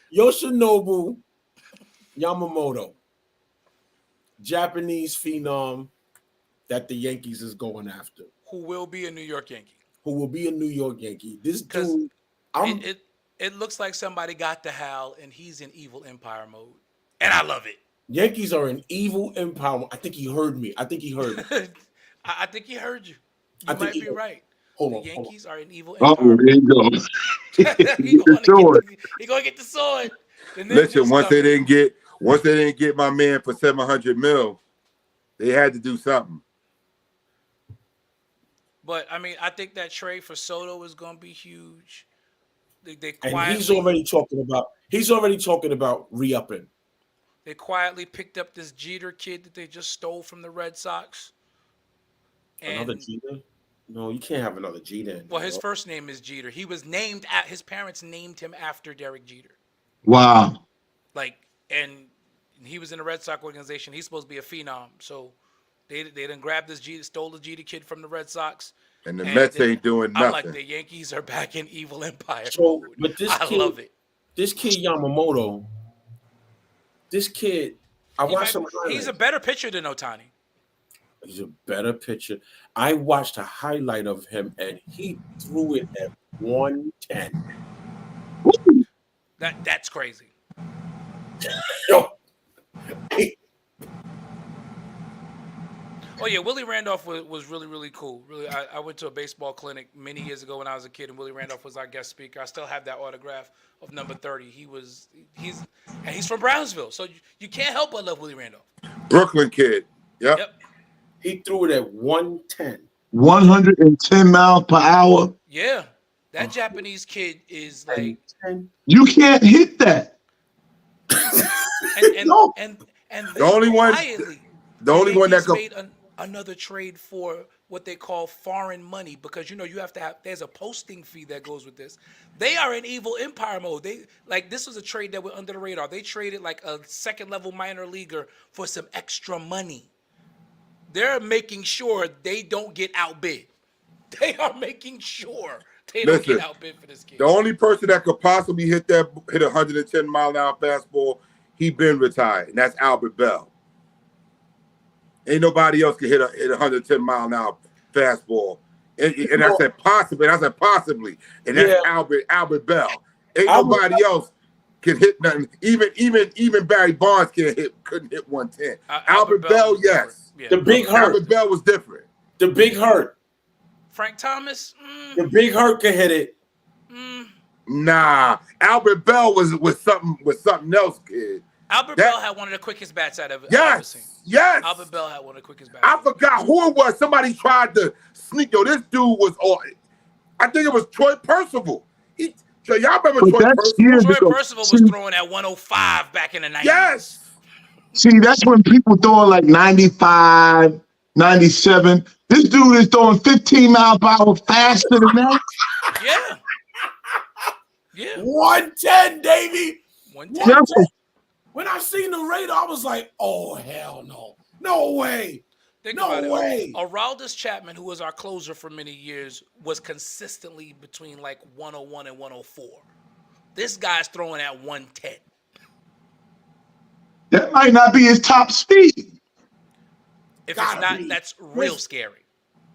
Yamamoto, Japanese phenom that the Yankees is going after. Who will be a New York Yankee. This dude, it looks like somebody got to Hal and he's in evil empire mode. And I love it. Yankees are in evil empire. I think he heard me. I think he heard he heard you. You might be right. The Yankees are in evil empire. Oh, there you go. He's gonna get the sword. Listen, once they didn't get my man for $700 million, they had to do something. But I mean, I think that trade for Soto is going to be huge. And he's already talking about re-upping. They quietly picked up this Jeter kid that they just stole from the Red Sox. Another Jeter? No, you can't have another Jeter. Well, his first name is Jeter. He was named his parents named him after Derek Jeter. Wow. And he was in the Red Sox organization. He's supposed to be a phenom. So they done grabbed this Jeter, stole the Jeter kid from the Red Sox. And the Mets ain't doing nothing. I'm like, the Yankees are back in evil empire mode. But I love it. This kid Yamamoto, I watched him. He's a better pitcher than Ohtani. He's a better pitcher. I watched a highlight of him, and he threw it at 110. That's crazy. Yo. Oh yeah, Willie Randolph was really, really cool. Really, I went to a baseball clinic many years ago when I was a kid, and Willie Randolph was our guest speaker. I still have that autograph of number 30. He's from Brownsville, so you can't help but love Willie Randolph. Brooklyn kid. Yep. He threw it at 110. 110 miles per hour. Yeah, that Japanese kid is like. You can't hit that. and No. and and The only one- quietly, The only one that Yankees could. made another trade for what they call foreign money, because you have to have, there's a posting fee that goes with this. They are in evil empire mode. They, like, this was a trade that went under the radar. They traded like a second level minor leaguer for some extra money. They're making sure they don't get outbid. They are making sure they don't Listen, get outbid for this kid. The only person that could possibly hit a 110-mile-an-hour fastball, he been retired, and that's Albert Bell. Ain't nobody else can hit a 110-mile-an-hour fastball. And I said possibly. And that's Albert Bell. Ain't nobody else can hit nothing. Even Barry Bonds couldn't hit 110. Albert Bell, yes. Yeah. The Big Hurt. Albert Bell was different. The Big Hurt. Frank Thomas. The Big Hurt can hit it. Nah, Albert Bell was something else, kid. Bell had one of the quickest bats I've ever seen. Yes. Albert Bell had one of the quickest bats. I forgot who it was. Somebody tried to sneak. Yo, this dude was on. I think it was Troy Percival. Y'all remember Troy Percival? Troy Percival was throwing at 105 back in the 90s. Yes. See, that's when people throwing like 95, 97. This dude is throwing 15 miles per hour faster than that. Yeah. Yeah. 110, Davey. 110. Yeah. When I seen the radar, I was like, oh, hell no. No way. Think No about it. way. Aroldis Chapman, who was our closer for many years, was consistently between like 101 and 104. This guy's throwing at 110. That might not be his top speed. If Gotta it's not, be. that's real scary.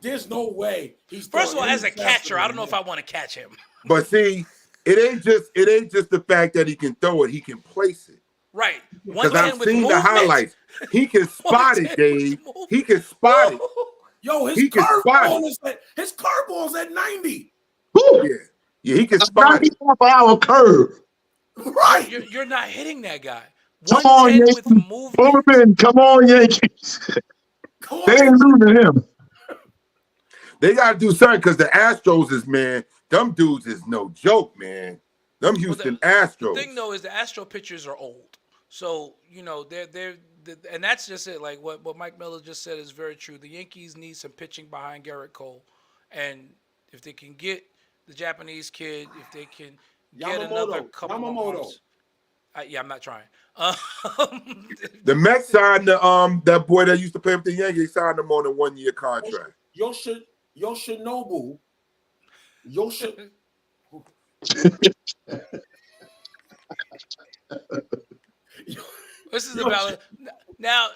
There's no way. He's First of all, throwing as a any faster catcher, I than don't know if that. I want to catch him. But see, it ain't just the fact that he can throw it; he can place it. Right. Because I've seen the highlights. He can spot it, 110 Dave. with movement. He can spot it. Yo, He can spot his curveball's at 90. Woo! Yeah, he can spot 90 it. mile per hour curve. Right. You're not hitting that guy. Come on, 110 Yankees. with Pull movement. him in. Come on, Yankees. Come They on. ain't losing him. They gotta do something because the Astros is, man. Them dudes is no joke, man. Them Houston Astros. The thing though is the Astro pitchers are old, so they're and that's just it. Like what Mike Miller just said is very true. The Yankees need some pitching behind Garrett Cole, and if they can get the Japanese kid, if they can get another couple of arms, yeah, I'm not trying. The Mets signed that boy that used to play with the Yankees. Signed him on a 1-year contract. Yoshinobu. This is about now,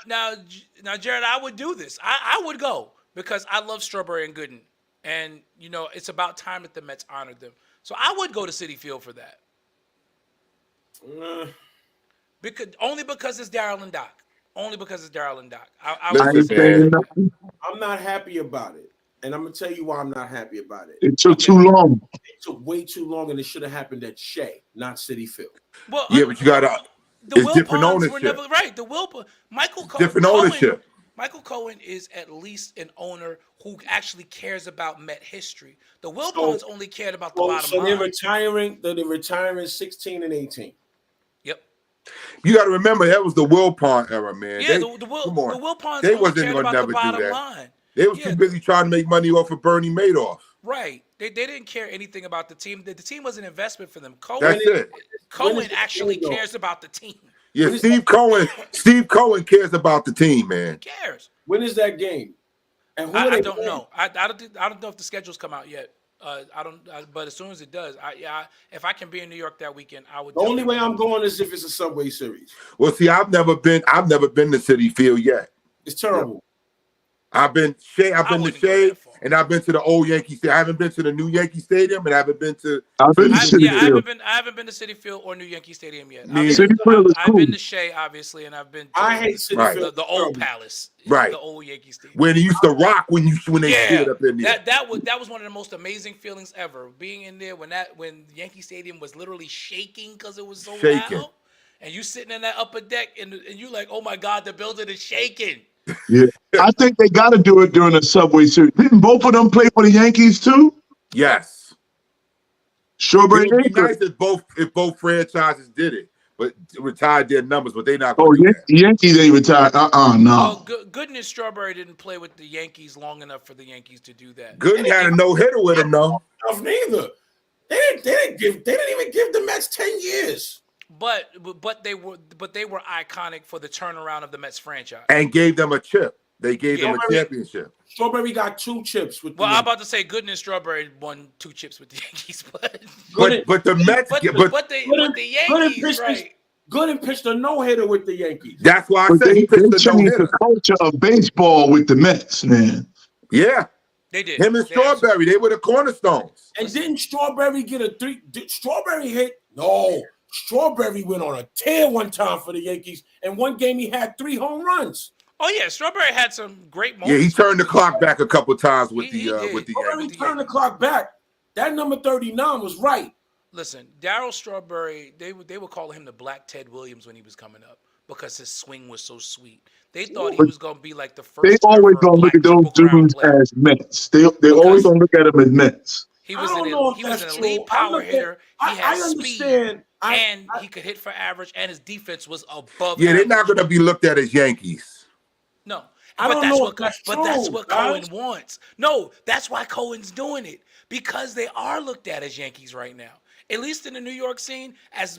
Jared. I would do this. I would go because I love Strawberry and Gooden, and it's about time that the Mets honored them. So I would go to Citi Field for that. Because it's Darryl and Doc. Only because it's Darryl and Doc. I'm not happy about it. And I'm going to tell you why I'm not happy about it. It took too long. It took way too long, and it should have happened at Shea, not Citi Field. Well, Yeah, but you gotta. the It's different Wilpons ownership. were never right. Michael Cohen. Different ownership. Michael Cohen is at least an owner who actually cares about Met history. The Wilpons only cared about the bottom So line. they're retiring 16 and 18. Yep. You got to remember that was the Wilpon era, man. Yeah, come on. the Wilpons They only wasn't cared gonna about never the do bottom that. line. They was too busy trying to make money off of Bernie Madoff. Right. They didn't care anything about the team. The team was an investment for them. That's it. Cohen actually cares about the team. Yeah, Steve Cohen cares about the team, man. He cares. When is that game? And who I don't know. I don't know if the schedule's come out yet. But as soon as it does, if I can be in New York that weekend, I would. The only way I'm going is if it's a Subway Series. Well, see, I've never been to Citi Field yet. It's terrible. I've been to Shea, and I've been to the old Yankee Stadium. I haven't been to the new Yankee Stadium, and I haven't been to. I've been to Citi Field. I haven't been to Citi Field or New Yankee Stadium yet. Citi Field is I've cool. been to Shea, obviously, and I've been to I hate Citi Field. the old Palace, Right. The old Yankee Stadium. When it used to rock when they stood up in there. That was one of the most amazing feelings ever. Being in there when Yankee Stadium was literally shaking because it was so loud, and you sitting in that upper deck and you like, oh my God, the building is shaking. Yeah, I think they got to do it during the Subway Series. Didn't both of them play for the Yankees too? Yes. Strawberry It would be Acres. nice if both franchises did it. but retired their numbers, but they're not Oh, going to do that. Yankees ain't retired. Well, No. Gooden and Strawberry didn't play with the Yankees long enough for the Yankees to do that. Gooden had a no-hitter with him, though. Neither. They didn't even give the Mets 10 years. But they were iconic for the turnaround of the Mets franchise. And gave them a chip. They gave them a Strawberry- championship. Strawberry got 2 chips with Well, the I'm about to say Gooden and Strawberry won 2 chips with the Yankees, but But the Mets, but the Yankees, right? Gooden pitched a no-hitter with the Yankees. that's why I But said he they pitched the changed the no-hitter. culture of baseball with the Mets, man. Yeah, They did. him and They absolutely- Strawberry, they were the cornerstones. And didn't Strawberry get a 3? Did Strawberry hit? No. Strawberry went on a tear one time for the Yankees, and one game he had 3 home runs. Oh yeah, Strawberry had some great moments. Yeah, he turned the clock back a couple times with He the did. with the Strawberry Yankees. turned the clock back. That number 39 was right. Listen, Darryl Strawberry, they would call him the Black Ted Williams when he was coming up because his swing was so sweet. They thought he was going to be like the first. They always ever gonna look Black at those Triple Crown dudes player. as Mets. They always gonna look at them as Mets. He was I don't know if he was that's an elite true. power hitter. He had I speed, understand. and he could hit for average, and his defense was above. Yeah, they're average. not going to be looked at as Yankees. No. I But don't that's know what if that's but that's true, what guys. Cohen wants. No, that's why Cohen's doing it. Because they are looked at as Yankees right now. At least in the New York scene, as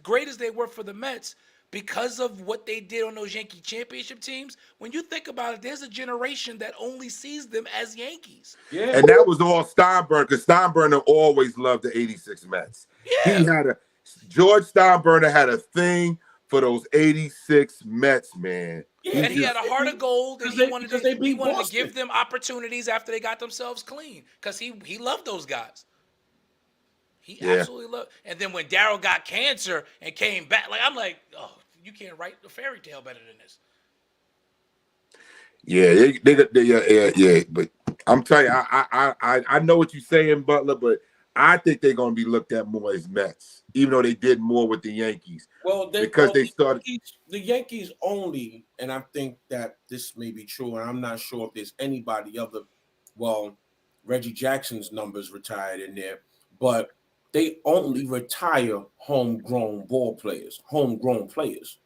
great as they were for the Mets, because of what they did on those Yankee championship teams, when you think about it, there's a generation that only sees them as Yankees. Yeah. And that was all Steinbrenner, because Steinbrenner always loved the 86 Mets. Yeah. George Steinbrenner had a thing for those 86 Mets, man. Yeah, And he had a heart of gold, and Because he wanted to give them opportunities after they got themselves clean, because he loved those guys. He absolutely loved. And then when Darryl got cancer and came back, I'm like, oh, you can't write a fairy tale better than this. Yeah, yeah. But I'm telling you, I know what you're saying, Butler, but I think they're going to be looked at more as Mets, even though they did more with the Yankees. Well, the Yankees only, and I think that this may be true, and I'm not sure if there's anybody other. Well, Reggie Jackson's numbers retired in there, but they only retire homegrown ball players, homegrown players.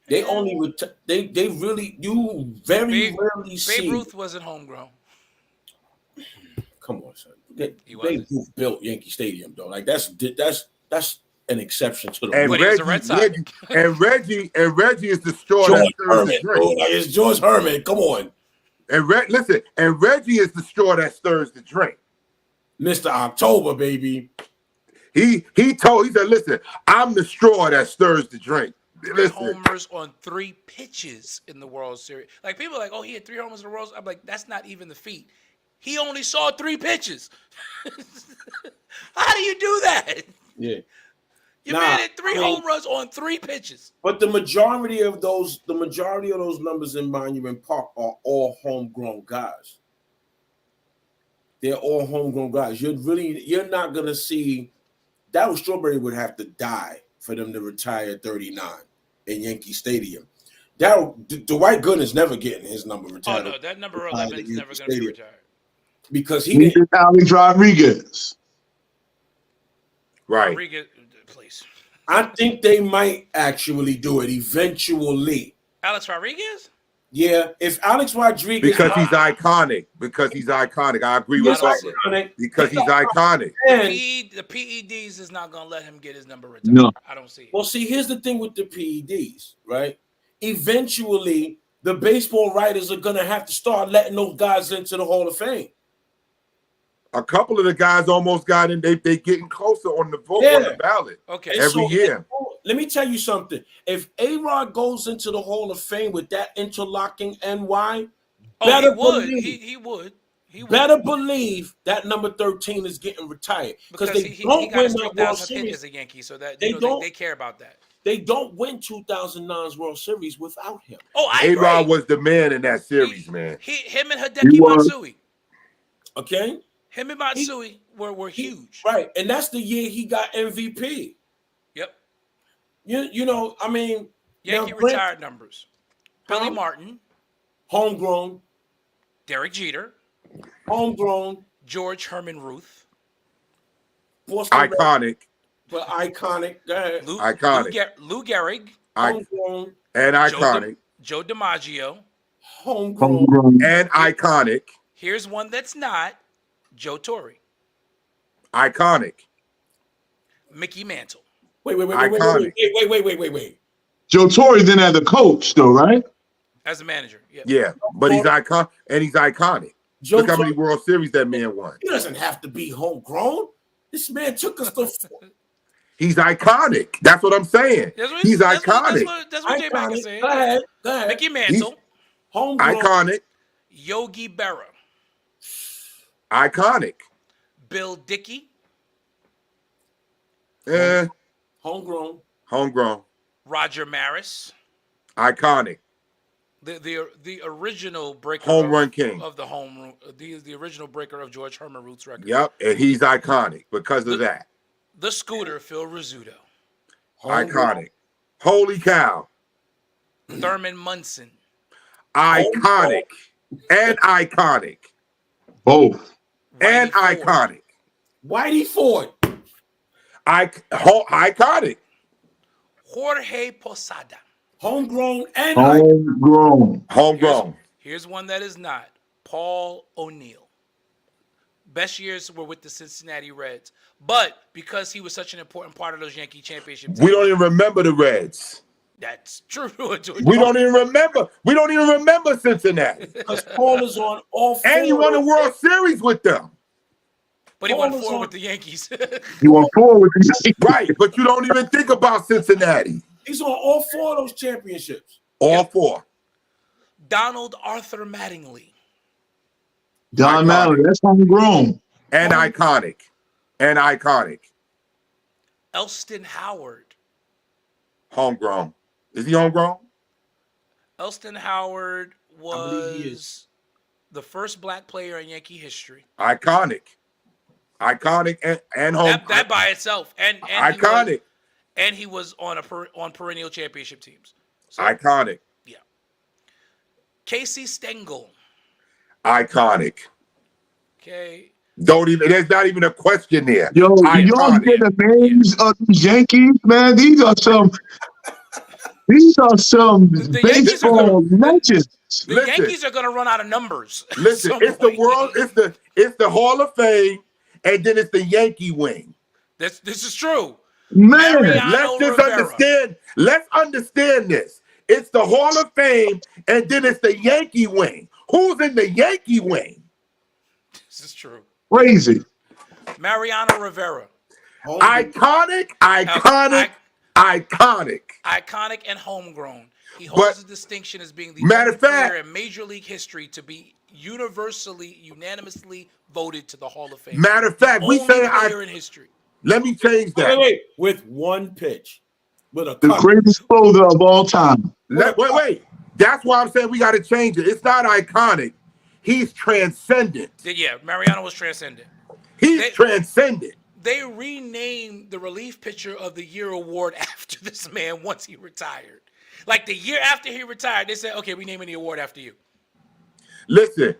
They only they really rarely see. Babe Ruth wasn't homegrown. Come on, son. Babe Ruth built Yankee Stadium though. Like that's an exception to the rule. But he was a Red Sox. Reggie is the straw George that stirs Herman, the drink. bro. Like it's George Herman. Come on. And Reggie is the straw that stirs the drink. Mr. October, baby. He said, listen, I'm the straw that stirs the drink. 3 homers on 3 pitches in the World Series. Like people are like, oh, he had 3 homers in the World Series. I'm like, that's not even the feat. He only saw 3 pitches. How do you do that? Yeah. You made it 3 home runs on 3 pitches. But the majority of those numbers in Monument Park are all homegrown guys. They're all homegrown guys. You're not gonna see Darryl Strawberry would have to die for them to retire 39 in Yankee Stadium. Dwight Gooden's never getting his number retired. Oh no, that number 11 is never gonna be retired. Because he didn't. Alex Rodriguez. Right. Rodriguez, please. I think they might actually do it eventually. Alex Rodriguez? Yeah, if Alex Rodriguez because he's iconic. I agree with Butler. Because he's iconic. The PEDs is not gonna let him get his number retired. No. I don't see it. Well, see, here's the thing with the PEDs, right? Eventually, the baseball writers are gonna have to start letting those guys into the Hall of Fame. A couple of the guys almost got in. They getting closer on the vote on the ballot. Okay. Every year. Let me tell you something. If A-Rod goes into the Hall of Fame with that interlocking NY, he would. He would. Better believe that number 13 is getting retired because he don't got win his that World 2000 hit Series. as a Yankee, so that They care about that. They don't win 2009's World Series without him. Oh, I agree. A-Rod was the man in that series, man. Him and Hideki Matsui. Okay. Him and Matsui were huge. Right, and that's the year he got MVP. Yep. You know, I mean, Yankee retired numbers. Billy Martin, homegrown. Derek Jeter, homegrown. George Herman Ruth, Iconic. But iconic. Go ahead. Iconic. Lou Gehrig, Homegrown. And iconic. Joe DiMaggio. Homegrown. And iconic. Here's one that's not Joe Torre. Iconic. Mickey Mantle. Wait. Joe Torre then as a coach, though, right? As a manager. Yeah. Yeah, but he's iconic, and he's iconic. Joe Look how Torre, many World Series that man won. he doesn't have to be homegrown. This man took us to He's iconic. That's what I'm saying. He's iconic. That's what J-Mac is saying. Go ahead. Mickey Mantle. Homegrown. Iconic. Yogi Berra. Iconic. Bill Dickey. Homegrown. Roger Maris. Iconic. The original breaker Home run king of the home the original breaker of George Herman Root's record. Yep, and he's iconic because of that. The Scooter, Phil Rizzuto. Iconic. Holy cow. Thurman Munson. Iconic. And iconic. Both. And iconic. Whitey Ford. Iconic. Jorge Posada. Homegrown and Homegrown. Here's one that is not. Paul O'Neill. Best years were with the Cincinnati Reds. But because he was such an important part of those Yankee championship teams. We don't even remember the Reds. That's true. We don't even remember. We don't even remember Cincinnati. Because Paul is on all four. And he won a World Series with them. But he won 4 with the Yankees. He won 4 with the Yankees. Right, but you don't even think about Cincinnati. He's on all 4 of those championships. All 4. Donald Arthur Mattingly. Don Mattingly, that's homegrown. And iconic. And iconic. Elston Howard. Homegrown. Is he homegrown? Elston Howard was the first black player in Yankee history. Iconic. Iconic and home. That by itself. And iconic. He was on perennial championship teams. So, iconic. Yeah. Casey Stengel. Iconic. Okay. There's not even a question there. Yo, y'all get the names of these Yankees, man. These are some baseball legends. The Yankees are gonna run out of numbers. Listen, it's the world, it's the Hall of Fame, and then it's the Yankee wing. This is true. Man, let's understand this. It's the Hall of Fame, and then it's the Yankee wing. Who's in the Yankee wing? This is true. Crazy. Mariano Rivera. Iconic and homegrown. He holds the distinction as being the only player in Major League history to be unanimously voted to the Hall of Fame. Matter of fact, we say in history. Let me change that. Wait. With one pitch. The greatest closer of all time. Wait. That's why I'm saying we got to change it. It's not iconic. He's transcendent. Yeah, Mariano was transcendent. He's transcendent. They renamed the Relief Pitcher of the Year award after this man once he retired. Like the year after he retired, they said, okay, we naming the award after you. Listen.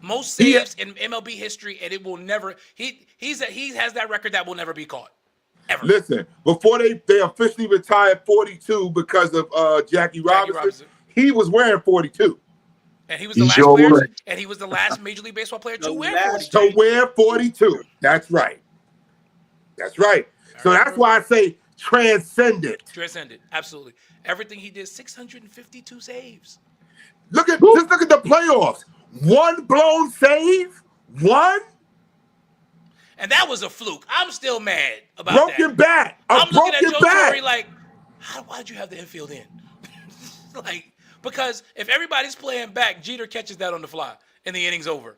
Most saves in MLB history, and it will never, he has that record that will never be caught. Ever. Listen, before they officially retired 42 because of Jackie Robinson, he was wearing 42. And he was the last player, and he was the last Major League Baseball player to wear 42. That's right. So that's why I say transcendent. Transcendent, absolutely. Everything he did, 652 saves. Just look at the playoffs. 1 blown save. 1. And that was a fluke. I'm still mad about broken bat. I'm looking at Joe Torre like, why did you have the infield in? Like, because if everybody's playing back, Jeter catches that on the fly, and the inning's over.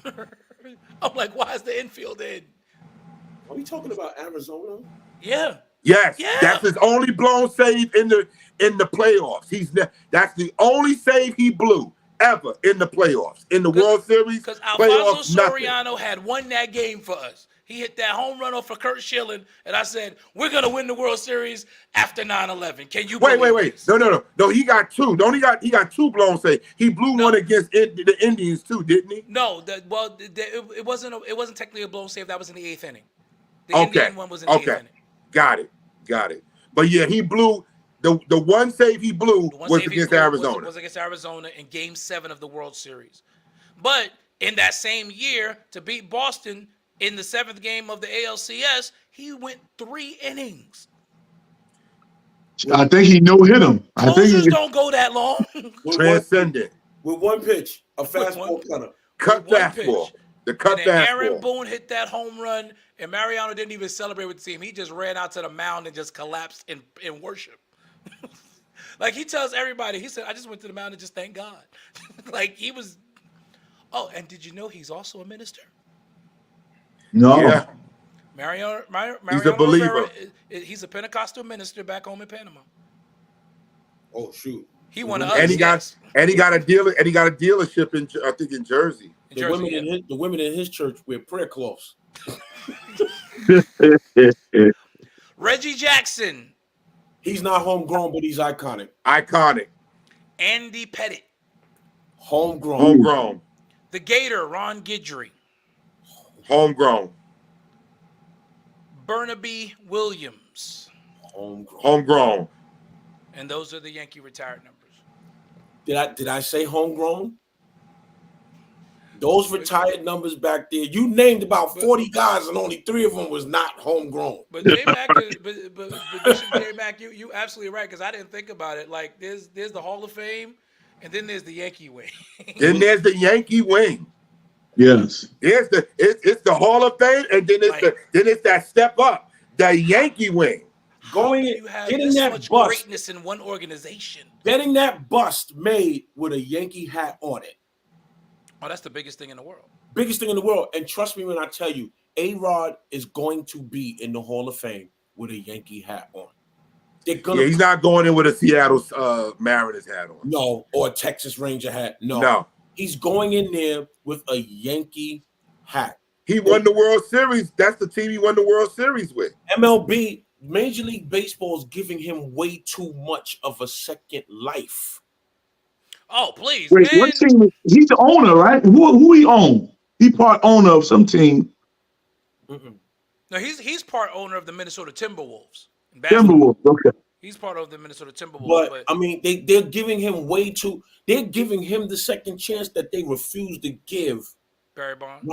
I'm like, why is the infield in? Are we talking about Arizona? Yeah. Yes. Yeah. That's his only blown save in the playoffs. That's the only save he blew ever in the playoffs. In the World Series, because Alfonso Soriano had won that game for us. He hit that home run off for Kurt Schilling, and I said, we're going to win the World Series after 9/11. Can you believe this? No, he got 2. He got 2 blown saves. He blew one against the Indians too, didn't he? No, it wasn't technically a blown save. That was in the 8th inning. The Indian one was in the 8th inning. Got it. But yeah, he blew the one save he blew was against Arizona. Was against Arizona in Game 7 of the World Series. But in that same year, to beat Boston in the 7th game of the ALCS, he went 3 innings. I think he no-hit him. I think Closers don't go that long. Transcendent. With one pitch, a fastball cutter. Cut fastball. The cut And then fastball. Aaron Boone hit that home run, and Mariano didn't even celebrate with the team. He just ran out to the mound and just collapsed in worship. Like he tells everybody, he said, I just went to the mound and just thank God. Like he was. Oh, and did you know he's also a minister? No. Yeah. Mariano He's a believer. Rivera, he's a Pentecostal minister back home in Panama. Oh shoot! He won And he got a dealership in I think in Jersey. The women in his church wear prayer cloths. Reggie Jackson. He's not homegrown, but he's iconic. Andy Pettit. Homegrown. The Gator, Ron Guidry. Homegrown. Burnaby Williams. Homegrown. And those are the Yankee retired numbers. Did I say homegrown? Those retired numbers back there, you named about 40 guys, and only 3 of them was not homegrown. But J-Mac, but Bishop J-Mac, you absolutely right, because I didn't think about it. Like there's the Hall of Fame, and then there's the Yankee wing. Then there's the Yankee wing. Yes. It's the Hall of Fame, and then it's that step up, the Yankee wing. You have this much greatness in one organization. Getting that bust made with a Yankee hat on it. Oh, that's the biggest thing in the world. Biggest thing in the world. And trust me when I tell you, A-Rod is going to be in the Hall of Fame with a Yankee hat on. He's not going in with a Seattle Mariners hat on. No, or a Texas Ranger hat. No. He's going in there with a Yankee hat. He won the World Series. That's the team he won the World Series with. MLB, Major League Baseball is giving him way too much of a second life. Oh, please. Wait, what team? He's the owner, right? Who he own? He part owner of some team. No, he's part owner of the Minnesota Timberwolves. Timberwolves, okay. He's part of the Minnesota Timberwolves. But I mean, they're giving him way too. They're giving him the second chance that they refuse to give Barry Bonds,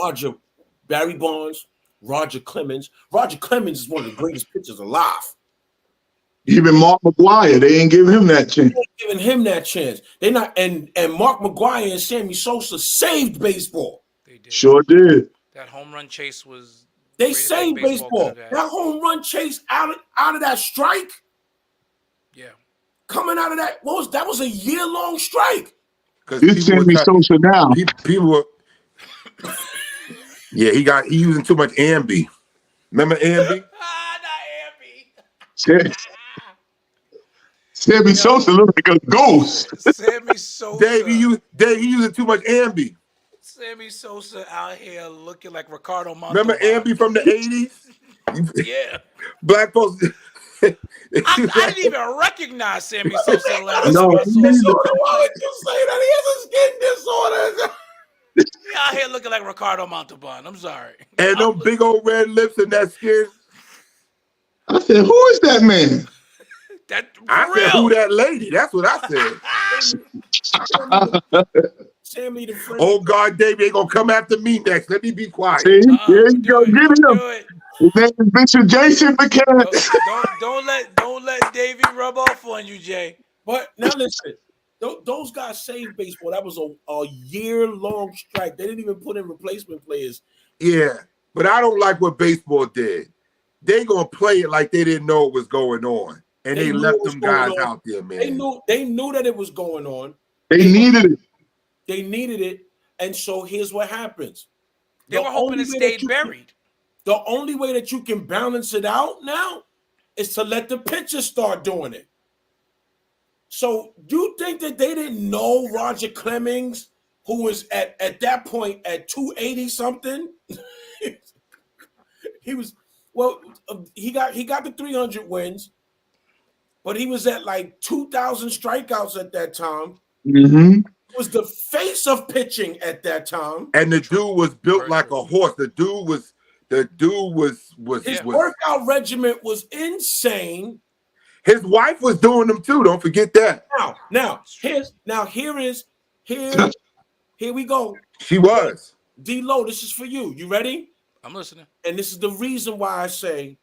Roger Clemens. Roger Clemens is one of the greatest pitchers alive. Even Mark McGwire, they ain't giving him that chance. They ain't giving him that chance. They're not, and Mark McGwire and Sammy Sosa saved baseball. They did. Sure did. That home run chase was. They saved baseball. That home run chase out of that strike. Yeah. Coming out of that, that was a year-long strike. You Sammy Sosa now. People were. Yeah, he using too much Ambi. Remember Ambi? Not Ambi. Sammy Sosa looked like a ghost. Sammy Sosa. Dave, he using too much Ambi. Sammy Sosa out here looking like Ricardo Montalban. Remember Ambi from the 80s? Yeah. Black folks. I didn't even recognize Sammy Sosa last No, time. Why would you say that? He has a skin disorder. He out here looking like Ricardo Montalban. I'm sorry. And them big old red lips and that skin. I said, who is that man? I said, who that lady? That's what I said. Sammy the friend. Oh, God, Dave, they going to come after me next. Let me be quiet. See, there you go. Get him. His name is Bishop Jason McCann. Don't let Davey rub off on you, Jay. But now listen, those guys saved baseball. That was a year-long strike. They didn't even put in replacement players. Yeah, but I don't like what baseball did. They going to play it like they didn't know what was going on. And they left them guys out there, man. They knew that it was going on. They needed it. They needed it. And so here's what happens. They were hoping it stayed buried. The only way that you can balance it out now is to let the pitchers start doing it. So you think that they didn't know Roger Clemens, who was at that point at 280 something? He got the 300 wins, but he was at like 2,000 strikeouts at that time. Mm-hmm. He was the face of pitching at that time. And the dude was built like a horse. The The dude was His workout regimen was insane. His wife was doing them too. Don't forget that. Here we go. She was. D-Lo, this is for you. You ready? I'm listening. And this is the reason why I say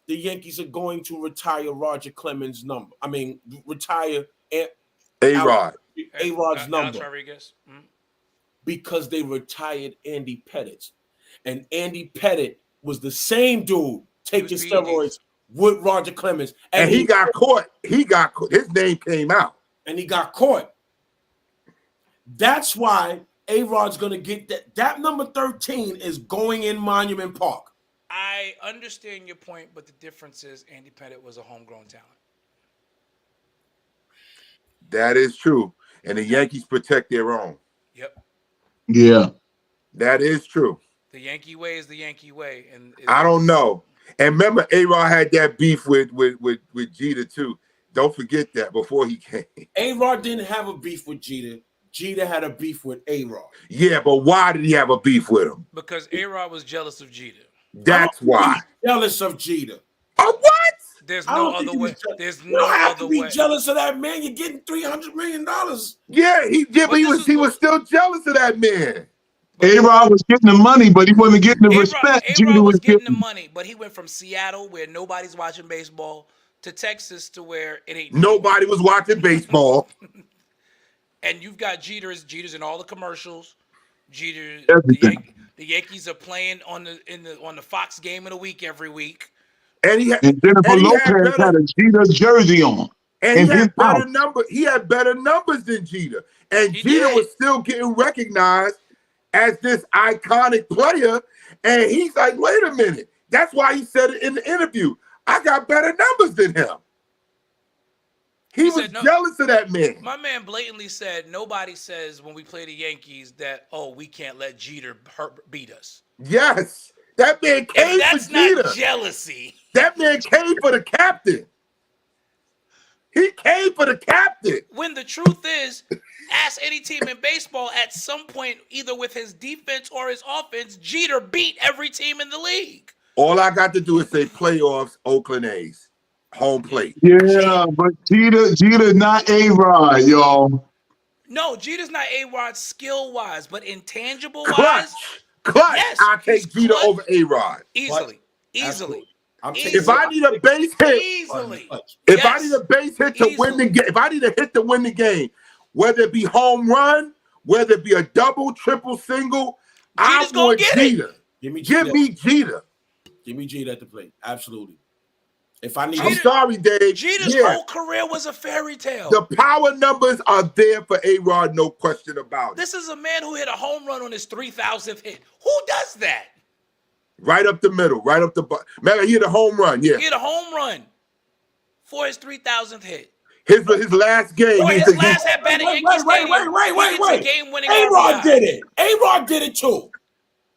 the Yankees are going to retire Roger Clemens' number. I mean, retire A-Rod. A-Rod's number. Alex Rodriguez. Because they retired Andy Pettit. And Andy Pettit was the same dude taking steroids with Roger Clemens. And he got caught. His name came out. And he got caught. That's why A-Rod's going to get that. That number 13 is going in Monument Park. I understand your point, but the difference is Andy Pettit was a homegrown talent. That is true. And the Yankees protect their own. Yep. Yeah. That is true. The Yankee way is the Yankee way. And I don't know. And remember, A-Rod had that beef with Jeter too. Don't forget that before he came. A-Rod didn't have a beef with Jeter. Jeter had a beef with A-Rod. Yeah, but why did he have a beef with him? Because A-Rod was jealous of Jeter. That's why. Jealous of Jeter. Oh, what? There's no other way. There's no you don't have other to be way. jealous of that man. You're getting $300 million. Yeah, but he was still jealous of that man. A-Rod was getting the money, but he wasn't getting the respect. A-Rod was getting the money, but he went from Seattle, where nobody's watching baseball, to Texas, to where it ain't nobody was watching baseball. And you've got Jeter's in all the commercials. The Yankees are playing on the Fox Game of the Week every week. And Jennifer Lopez had a Jeter jersey on. And he had better numbers. He had better numbers than Jeter. And Jeter was still getting recognized as this iconic player. And he's like, wait a minute. That's why he said it in the interview. I got better numbers than him. He was jealous of that man. My man blatantly said, nobody says when we play the Yankees that, oh, we can't let Jeter beat us. Yes. That man came for Jeter. That's not jealousy. That man came for the captain. He came for the captain. When the truth is, ask any team in baseball at some point, either with his defense or his offense, Jeter beat every team in the league. All I got to do is say playoffs, Oakland A's. Home plate. Yeah, but Jeter not A-Rod, y'all. No, Jeter's not A-Rod skill-wise, but intangible-wise. Clutch. Yes, I take Jeter over A-Rod. Easily. If I need a base hit, I need a base hit to win the game, if I need a hit to win the game, whether it be home run, whether it be a double, triple, single, I want Jeter. Give me Jeter. Give me Jeter at the plate. Absolutely. If I need, I'm sorry, Dave. Jeter's whole career was a fairy tale. The power numbers are there for A-Rod, no question about it. This is a man who hit a home run on his 3,000th hit. Who does that? Right up the middle, right up the butt. Man, he hit a home run, yeah. He hit a home run for his 3,000th hit. His last game. His last at bat at Yankee Stadium. Wait. Game-winning A-Rod RBI. did it. A-Rod did it too.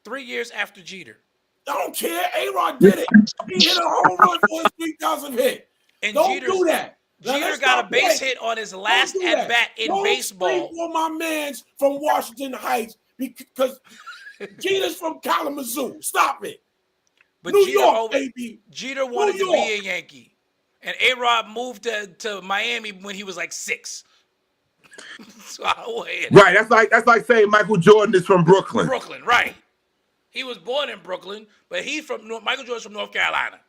3 years after Jeter. I don't care. A-Rod did it. He hit a home run for his 3,000 hit. And don't do that. Jeter got a base hit on his last at bat in baseball. Don't sleep on my man's from Washington Heights because Jeter's from Kalamazoo. Stop it. But New York, baby. Jeter wanted to be a Yankee. And A-Rod moved to Miami when he was like 6. So right. That's like saying Michael Jordan is from Brooklyn. Brooklyn, right. He was born in Brooklyn, but Michael Jordan's from North Carolina.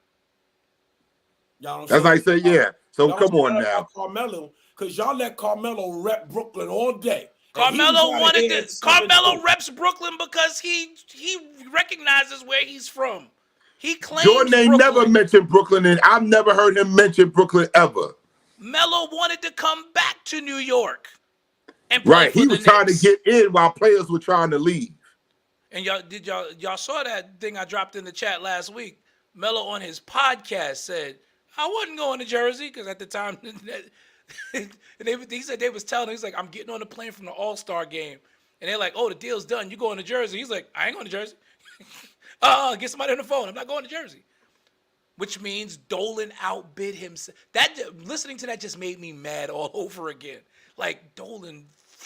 That's like say, yeah. So come on now. Carmelo, because y'all let Carmelo rep Brooklyn all day. Carmelo reps Brooklyn because he recognizes where he's from. He claims Jordan ain't Brooklyn. never mentioned Brooklyn, and I've never heard him mention Brooklyn ever. Melo wanted to come back to New York and play for he the was trying to Knicks. get in while players were trying to leave. And y'all saw that thing I dropped in the chat last week. Melo on his podcast said, I wasn't going to Jersey because at the time he said they was telling him, he's like, I'm getting on the plane from the All-Star game. And they're like, oh, the deal's done. You going to Jersey? He's like, I ain't going to Jersey. Get somebody on the phone. I'm not going to Jersey. Which means Dolan outbid himself. Listening to that just made me mad all over again. Like, Dolan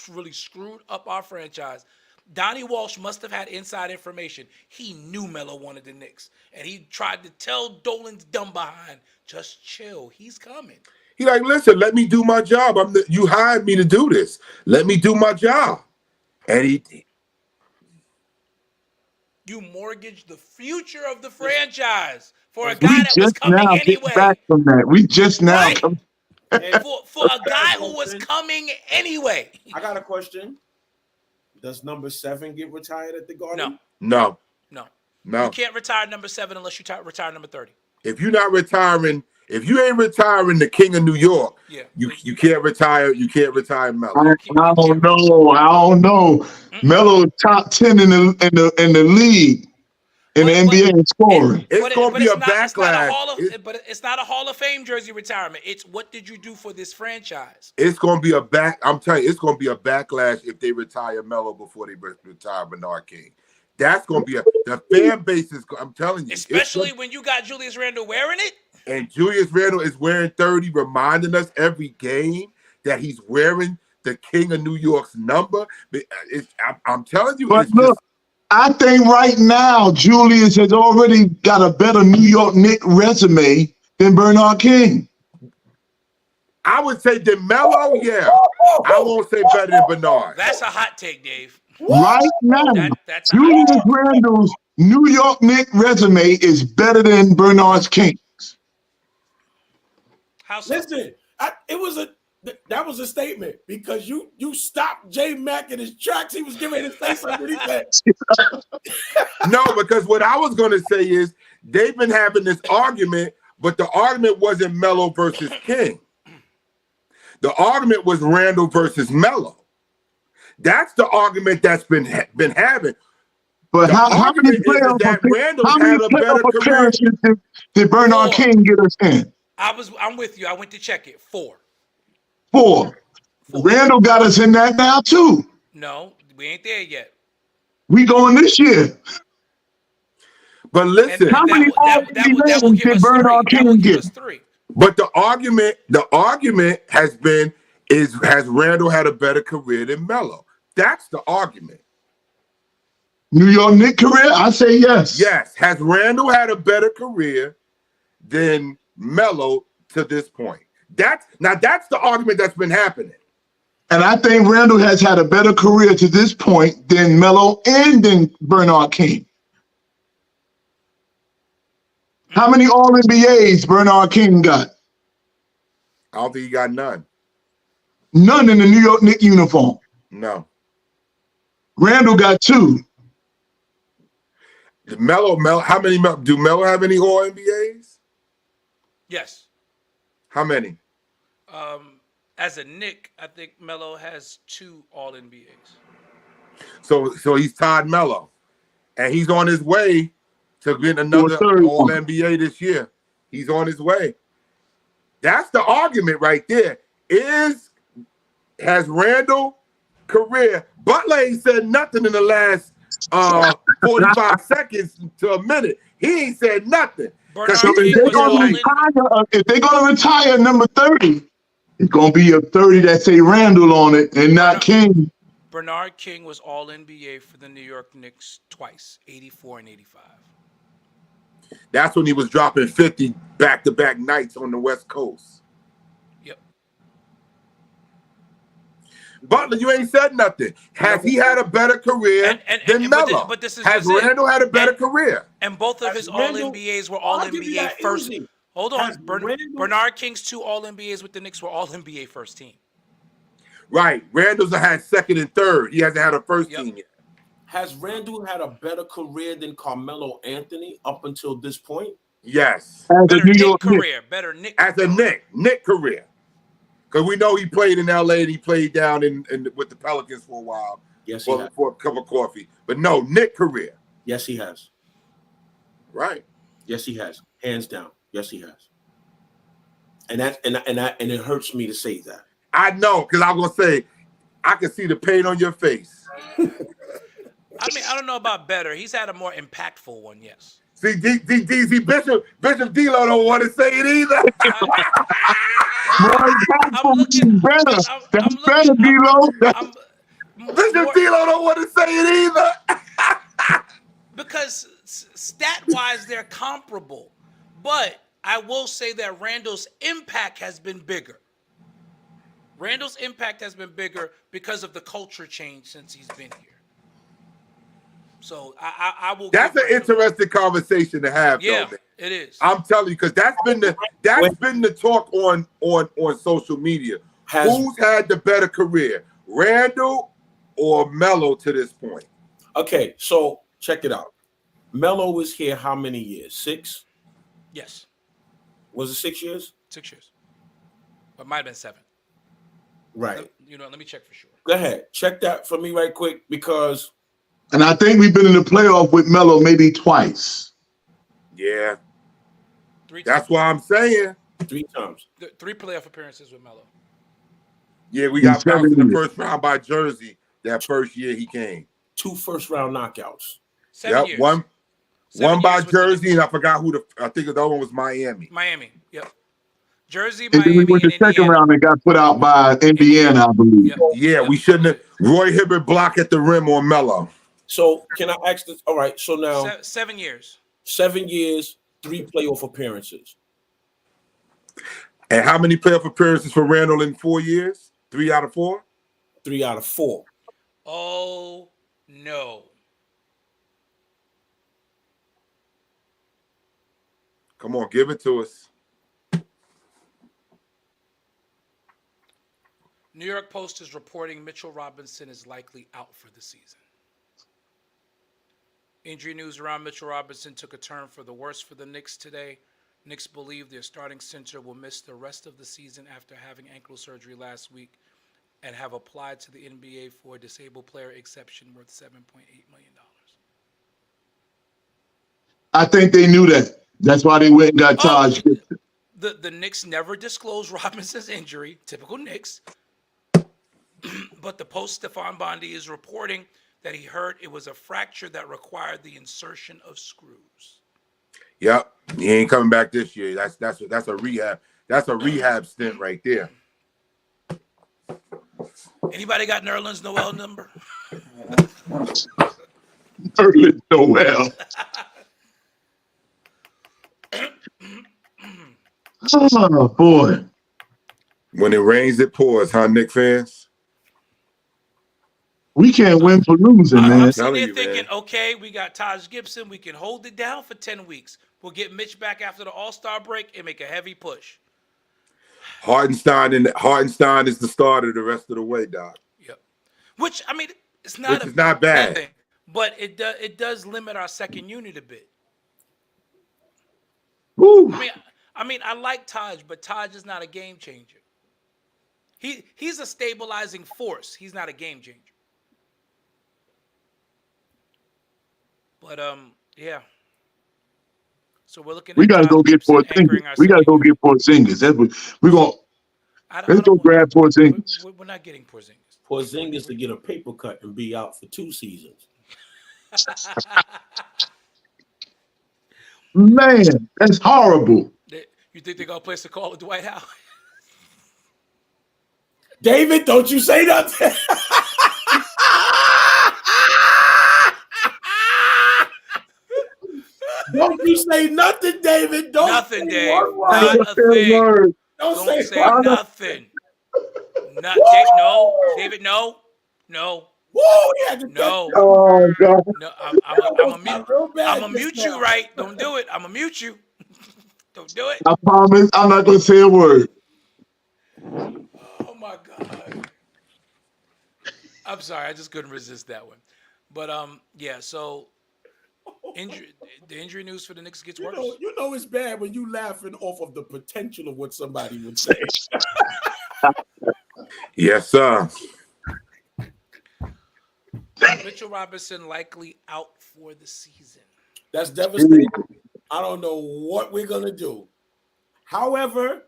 really screwed up our franchise. Donnie Walsh must have had inside information. He knew Melo wanted the Knicks, and he tried to tell Dolan's dumb behind, just chill. He's coming. He like, listen, let me do my job. You hired me to do this. Let me do my job. And you mortgaged the future of the franchise for a We guy that was just coming now get anyway. back from that. We just now Right. come. For a guy who was coming anyway. I got a question. Does number 7 get retired at the Garden? No. no. You can't retire number 7 unless you retire number 30. If you're not retiring, if you ain't retiring the King of New York, you can't retire. You can't retire Melo. I don't know. Melo top 10 in the league in the NBA in scoring. It's going to be a backlash. It's not a Hall of Fame jersey retirement. It's what did you do for this franchise? It's going to be I'm telling you, it's going to be a backlash if they retire Melo before they retire Bernard King. That's going to be the fan base is. I'm telling you, especially when you got Julius Randle wearing it. And Julius Randle is wearing 30, reminding us every game that he's wearing the King of New York's number. I'm telling you, but look, I think right now Julius has already got a better New York Knicks resume than Bernard King. I would say that Melo, yeah. I won't say better than Bernard. That's a hot take, Dave. Right now, Julius Randle's New York Knicks resume is better than Bernard King. Listen, that was a statement because you stopped J Mack in his tracks. He was getting ready to say something. He said, no, because what I was going to say is they've been having this argument, but the argument wasn't Melo versus King. The argument was Randle versus Melo. That's the argument that's been having. But how many playoff appearances did Bernard King get us in? I'm with you. I went to check it. 4. Randle got us in that now too. No, we ain't there yet. We going this year. But listen, how many that will did Bernard King get? 3. But the argument has been has Randle had a better career than Melo? That's the argument. New York Knicks career? I say yes. Yes. Has Randle had a better career than Melo to this point? That's the argument that's been happening. And I think Randle has had a better career to this point than Melo and than Bernard King. How many All-NBAs Bernard King got? I don't think he got none. None in the New York Knicks uniform. No. Randle got 2. Melo, how many do Melo have any All-NBAs? Yes. How many? As a Knick, I think Melo has 2 All-NBAs. So he's tied Melo, and he's on his way to get another All-NBA this year. He's on his way. That's the argument right there. Has Randle career? Butler ain't said nothing in the last 45 seconds to a minute. He ain't said nothing. If they're gonna retire number 30, it's gonna be a 30 that say Randle on it and not King. Bernard King was All-NBA for the New York Knicks twice, 84 and 85. That's when he was dropping 50 back-to-back nights on the West Coast. Yep. Butler, you ain't said nothing. Has he had a better career than Melo? But this is has Randle had a better career? And both of his All-NBAs were All-NBA first. Hold on. Bernard King's 2 All-NBAs with the Knicks were All-NBA first team. Right. Randle's had second and third. He hasn't had a first team yet. Has Randle had a better career than Carmelo Anthony up until this point? Yes. Better Knick career. Better Knick. As a Knick career. Because we know he played in LA and he played down in with the Pelicans for a while. Yes, he has. For a cup of coffee. But no, Knick career. Yes, he has. Right. Yes, he has. Hands down. Yes, he has. And it hurts me to say that. I know, because I'm gonna say, I can see the pain on your face. I mean, I don't know about better. He's had a more impactful one, yes. See, Bishop D-Lo don't want to say it either. That's better, D-Lo. Bishop D-Lo don't want to say it they're comparable. But I will say that Randall's impact has been bigger. Randall's impact has been bigger because of the culture change since he's been here. So I will. That's give an Randall interesting conversation to have, Yeah, though, man. it is. I'm telling you, because that's been the talk on social media. Who's had the better career, Randall or Melo to this point? Okay, so check it out. Melo was here how many years? 6? Yes. Was it 6 years? 6 years. But it might have been 7. Right. Let me check for sure. Go ahead. Check that for me right quick because. And I think we've been in the playoff with Melo maybe twice. Yeah. 3 times. That's what I'm saying. 3 times. 3 playoff appearances with Melo. Yeah, we got bounced in the first round by Jersey that first year he came. 2 first-round knockouts. 7 years. One by Jersey, and I forgot I think the other one was Miami. Miami, yep. Jersey, And Miami, then we went to second round and got put out by Indiana, I believe. Yep. Yeah, we shouldn't have. Roy Hibbert block at the rim on Melo. So can I ask this? All right, so now 7 years. 7 years, 3 playoff appearances. And how many playoff appearances for Randall in 4 years? 3 out of 4? 3 out of 4. Oh no. Come on, give it to us. New York Post is reporting Mitchell Robinson is likely out for the season. Injury news around Mitchell Robinson took a turn for the worse for the Knicks today. Knicks believe their starting center will miss the rest of the season after having ankle surgery last week and have applied to the NBA for a disabled player exception worth $7.8 million. I think they knew that. That's why they went and got Taj. The Knicks never disclosed Robinson's injury, typical Knicks. But the Post Stephon Bondi is reporting that he heard it was a fracture that required the insertion of screws. Yep, he ain't coming back this year. That's a rehab. That's a rehab stint right there. Anybody got Nerlens Noel number? Nerlens Noel. Oh boy! When it rains, it pours, huh, Knicks fans? We can't win for losing, man. I'm sitting there thinking, okay, we got Taj Gibson. We can hold it down for 10 weeks. We'll get Mitch back after the All-Star break and make a heavy push. Hartenstein is the starter the rest of the way, Doc. Yep. Which, I mean, it's not not bad thing, but it does limit our second unit a bit. Woo. I mean, I like Taj, but Taj is not a game changer. He's a stabilizing force. He's not a game changer. But yeah. So we're looking. We gotta go get Porzingis. We gotta go get Porzingis. That's what we're gonna. Let's go grab Porzingis. We're not getting Porzingis. Porzingis to get a paper cut and be out for 2 seasons. Man, that's horrible. You think they're gonna place a call with Dwight Howard? David, don't you say nothing. Don't you say nothing, David. Don't nothing, say Dave. one word. Not a thing. Word. Don't say nothing. Not David. No. Woo, No. Oh God. No. I'm a mute you, right? Don't do it. I'm a mute you. Don't do it. I promise I'm not gonna say a word. Oh my God. I'm sorry, I just couldn't resist that one. But yeah, so the injury news for the Knicks gets worse. You know it's bad when you laughing off of the potential of what somebody would say. Yes, sir. Mitchell Robinson likely out for the season. That's devastating. I don't know what we're gonna do. However,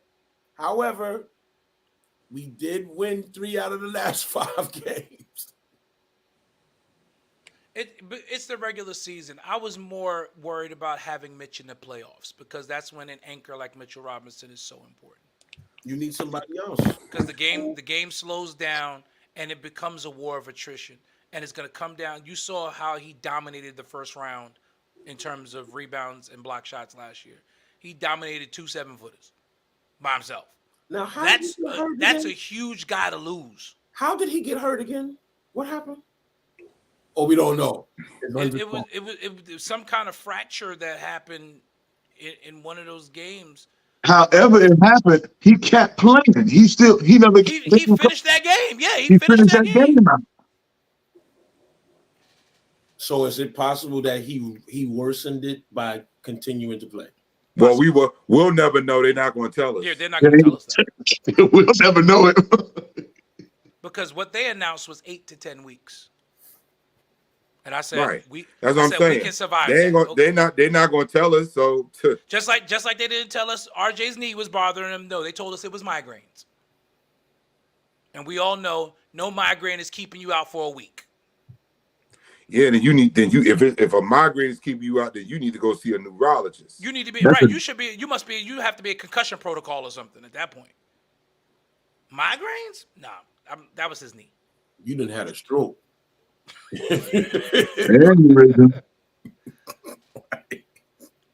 we did win 3 out of the last 5 games. It's the regular season. I was more worried about having Mitch in the playoffs because that's when an anchor like Mitchell Robinson is so important. You need somebody else. Because the game slows down and it becomes a war of attrition. And it's going to come down. You saw how he dominated the first round in terms of rebounds and block shots last year. He dominated 2 7-footers by himself. Now, how did he get hurt That's a again? huge guy to lose. How did he get hurt again? What happened? Oh, we don't know. It was some kind of fracture that happened in one of those games. However it happened, he kept playing. He never He finished that game. Yeah, he finished that game out. So is it possible that he worsened it by continuing to play? Well, we'll never know. They're not going to tell us. Yeah, they're not going to tell us that. We'll never know it. Because what they announced was 8 to 10 weeks. And I said, right. That's what I'm saying. We can survive. They ain't gonna, okay. They're not going to tell us. So just like they didn't tell us RJ's knee was bothering him. No, they told us it was migraines. And we all know no migraine is keeping you out for a week. Yeah, if a migraine is keeping you out, then you need to go see a neurologist. You need to be right. You have to be a concussion protocol or something at that point. Migraines? Nah, that was his knee. You didn't have a stroke.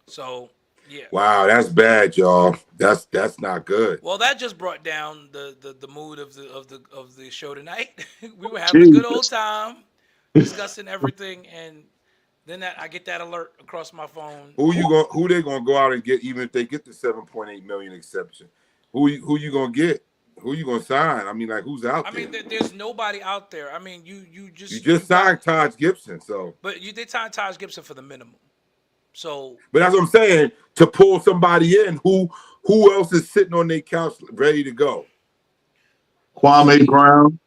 So yeah. Wow, that's bad, y'all. That's not good. Well, that just brought down the mood of the show tonight. We were having a good old time discussing everything, and then I get that alert across my phone. Who they gonna go out and get, even if they get the $7.8 million exception? Who you gonna get? Who you gonna sign? I mean, like, who's out there? I mean, there's nobody out there. I mean, you just signed Taj Gibson, so. But they signed Taj Gibson for the minimum. So. But that's what I'm saying. To pull somebody in, who else is sitting on their couch ready to go? Kwame Brown.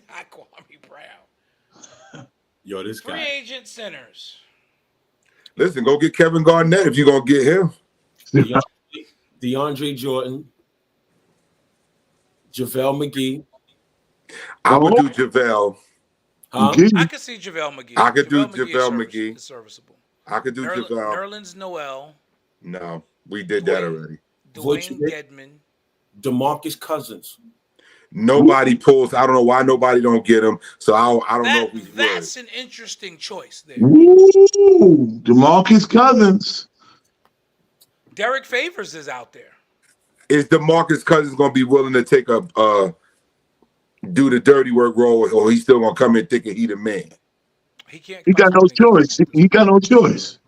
Not Kwame Brown. Yo, this guy. Free agent centers. Listen, go get Kevin Garnett if you're gonna get him. DeAndre Jordan. JaVale McGee. I would do JaVale. Huh? I could see JaVale McGee. I could do JaVale McGee. Is serviceable. I could do JaVale. Nerlens Noel. No, we did that already. Dwayne Dedmon. DeMarcus Cousins. Nobody pulls. I don't know why nobody don't get him. So I don't know if we would. That's an interesting choice there. Ooh, DeMarcus Cousins. Derek Favors is out there. Is DeMarcus Cousins going to be willing to take do the dirty work role, or he's still going to come in thinking he the man? He can't. He got no choice. He got no choice.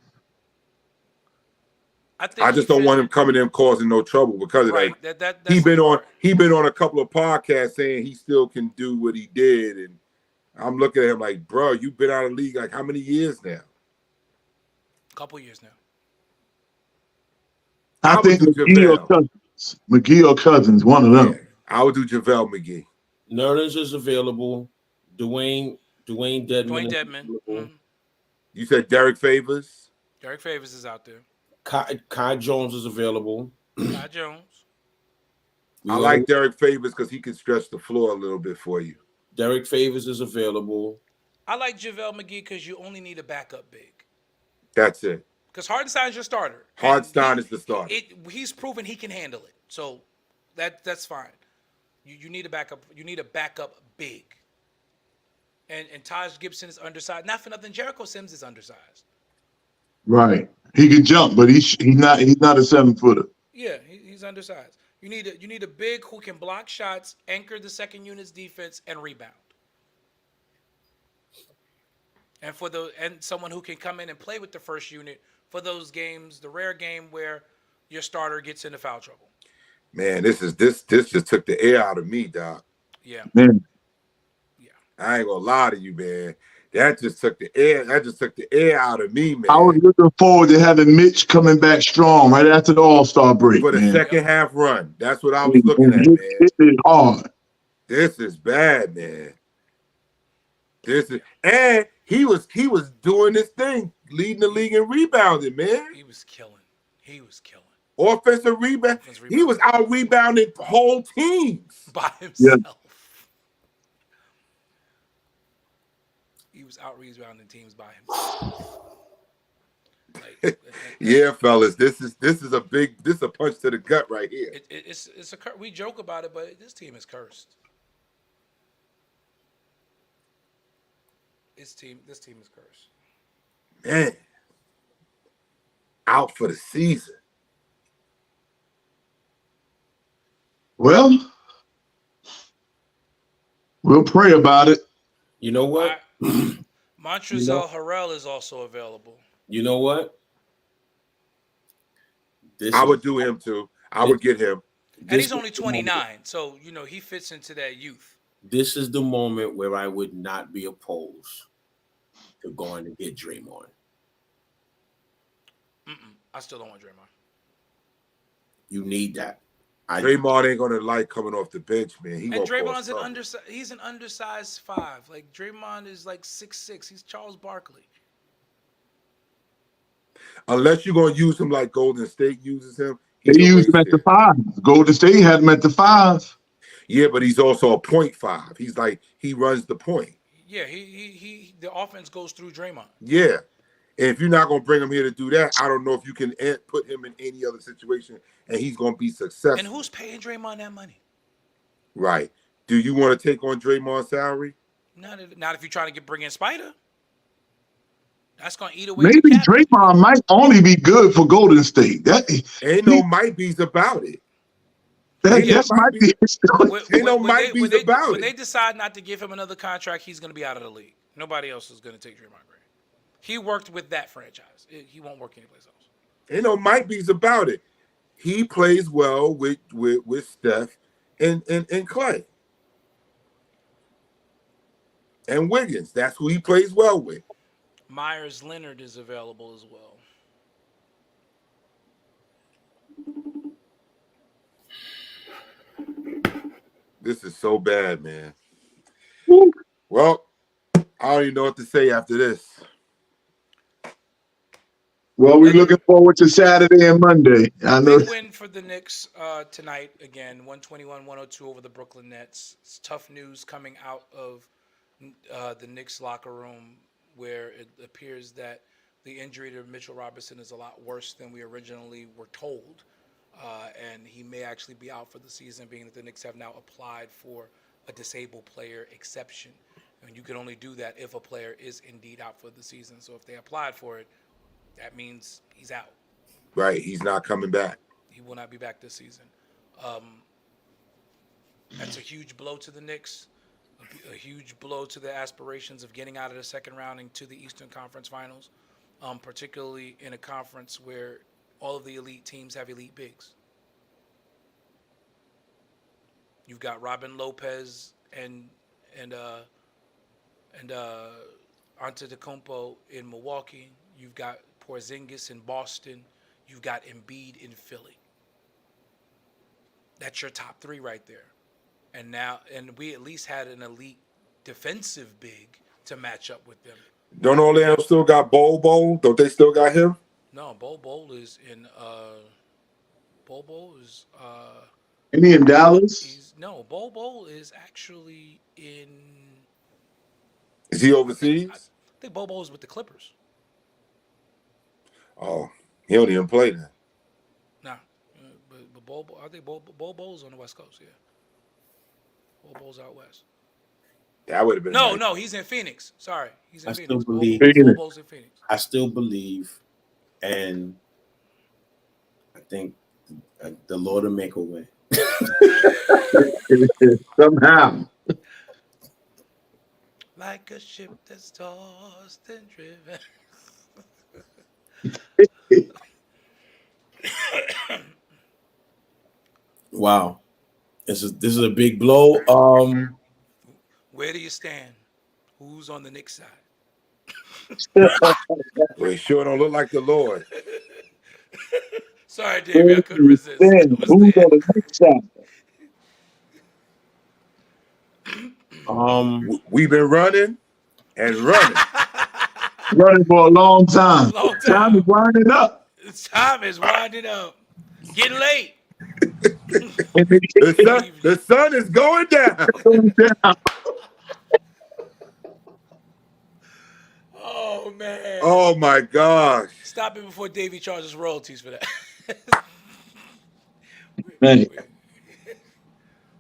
I just don't want him coming in causing no trouble because of that. He's been on a couple of podcasts saying he still can do what he did, and I'm looking at him like, bro, you've been out of the league like how many years now? A couple years now. I think McGee or Cousins, one of them. Yeah, I would do JaVale McGee. Nerlens is available. Dwayne Dedmon. Mm-hmm. You said Derek Favors? Derek Favors is out there. Kai Jones is available. Kai Jones. I like Derek Favors because he can stretch the floor a little bit for you. Derek Favors is available. I like JaVale McGee because you only need a backup big. That's it. Because Hartenstein's your starter. Hartenstein is the starter. He's proven he can handle it. So that's fine. You need a backup. You need a backup big. And Taj Gibson is undersized. Not for nothing. Jericho Sims is undersized. Right. He can jump, but he's not a 7-footer. Yeah, he's undersized. You need a big who can block shots, anchor the second unit's defense, and rebound. And someone who can come in and play with the first unit for those games, the rare game where your starter gets into foul trouble. Man, this just took the air out of me, Doc. Yeah. Man. Yeah. I ain't gonna lie to you, man. That just took the air out of me, man. I was looking forward to having Mitch coming back strong right after the All-Star break. For the second half run. That's what I was looking at, man. This is hard. This is bad, man. And he was doing this thing, leading the league in rebounding, man. He was killing. Offensive rebound. He was out rebounding whole teams by himself. Yeah. He was out rebounding teams by himself. Yeah, fellas, this is a punch to the gut right here. We joke about it, but this team is cursed. This team is cursed. Man, out for the season. Well, we'll pray about it. You know what? Montrezl Harrell is also available. You know what? I would do him too. I would get him. And he's only 29, so he fits into that youth. This is the moment where I would not be opposed to going to get Draymond. I still don't want Draymond. You need that. Draymond ain't gonna like coming off the bench, man. And Draymond's he's an undersized 5. Like Draymond is like 6'6". He's Charles Barkley. Unless you're gonna use him like Golden State uses him. They used him at the 5. Golden State had him at the 5. Yeah, but he's also a 0.5. He's like he runs the point. Yeah, he the offense goes through Draymond. Yeah. And if you're not going to bring him here to do that, I don't know if you can put him in any other situation and he's going to be successful. And who's paying Draymond that money? Right. Do you want to take on Draymond's salary? Not if you're trying to bring in Spider. That's going to eat away. Maybe Draymond might only be good for Golden State. Ain't no might be's about it. That might be. Ain't no might be's about it. When they decide not to give him another contract, he's going to be out of the league. Nobody else is going to take Draymond Green. He worked with that franchise. He won't work anyplace else. Ain't no might be's about it. He plays well with Steph and Clay. And Wiggins. That's who he plays well with. Myers Leonard is available as well. This is so bad, man. Well, I don't even know what to say after this. Well, we're looking forward to Saturday and Monday. I know. Big win for the Knicks tonight again, 121-102 over the Brooklyn Nets. It's tough news coming out of the Knicks locker room, where it appears that the injury to Mitchell Robinson is a lot worse than we originally were told, and he may actually be out for the season, being that the Knicks have now applied for a disabled player exception. And you can only do that if a player is indeed out for the season. So if they applied for it, that means he's out. Right. He's not coming back. He will not be back this season. That's a huge blow to the Knicks, a huge blow to the aspirations of getting out of the second round into the Eastern Conference Finals, particularly in a conference where all of the elite teams have elite bigs. You've got Robin Lopez and Antetokounmpo in Milwaukee. You've got Porzingis in Boston. You've got Embiid in Philly. That's your top 3 right there. And we at least had an elite defensive big to match up with them. Don't Orlando still got Bobo? Don't they still got him? No, Bobo is in Bobo is Isn't he in Dallas? Bobo is actually in. Is he overseas? I think Bobo is with the Clippers. Oh, he don't even play then. Nah, but Bobo, I think Bobo's on the West Coast. Yeah, Bobo's out west. That would have been No, he's in Phoenix. Sorry, he's in Phoenix. Still believe Bobo's in Phoenix. I still believe, and I think the Lord will make a way. Somehow. Like a ship that's tossed and driven. Wow, this is a big blow. Where do you stand? Who's on the Knicks side? Well, he sure don't look like the Lord. Sorry, Davey, I couldn't resist. Who's on the next side? We've been running and running. Running for a long time. Time is winding up. Time is winding up. Getting late. The sun is going down. Oh, man. Oh, my gosh. Stop it before Davey charges royalties for that. Man.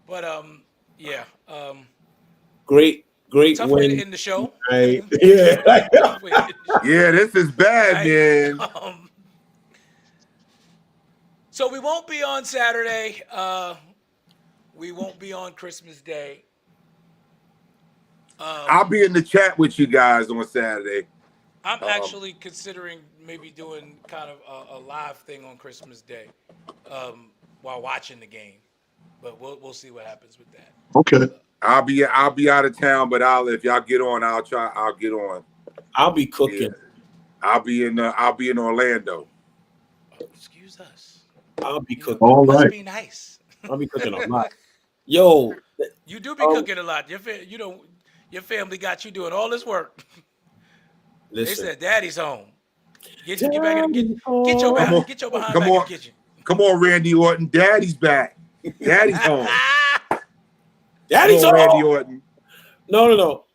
But, yeah. Great great Tough way to win. end the show. Right. Yeah. Tough way to end the show. Yeah, this is bad, Right? man. So we won't be on Saturday. We won't be on Christmas Day. I'll be in the chat with you guys on Saturday. I'm actually considering maybe doing kind of a live thing on Christmas Day while watching the game, but we'll see what happens with that. Okay. I'll be out of town, but if y'all get on, I'll get on. I'll be cooking. Yeah. I'll be in Orlando. Oh, excuse us. I'll be cooking. All Must right. be nice. I'll be cooking a lot. Yo, You do be cooking a lot. Your family got you doing all this work. listen. They said, "Daddy's home. Get your behind in Come the on. kitchen." Come on, Randy Orton. Daddy's back. Daddy's home. Daddy's Come on, Randy home. Orton. No.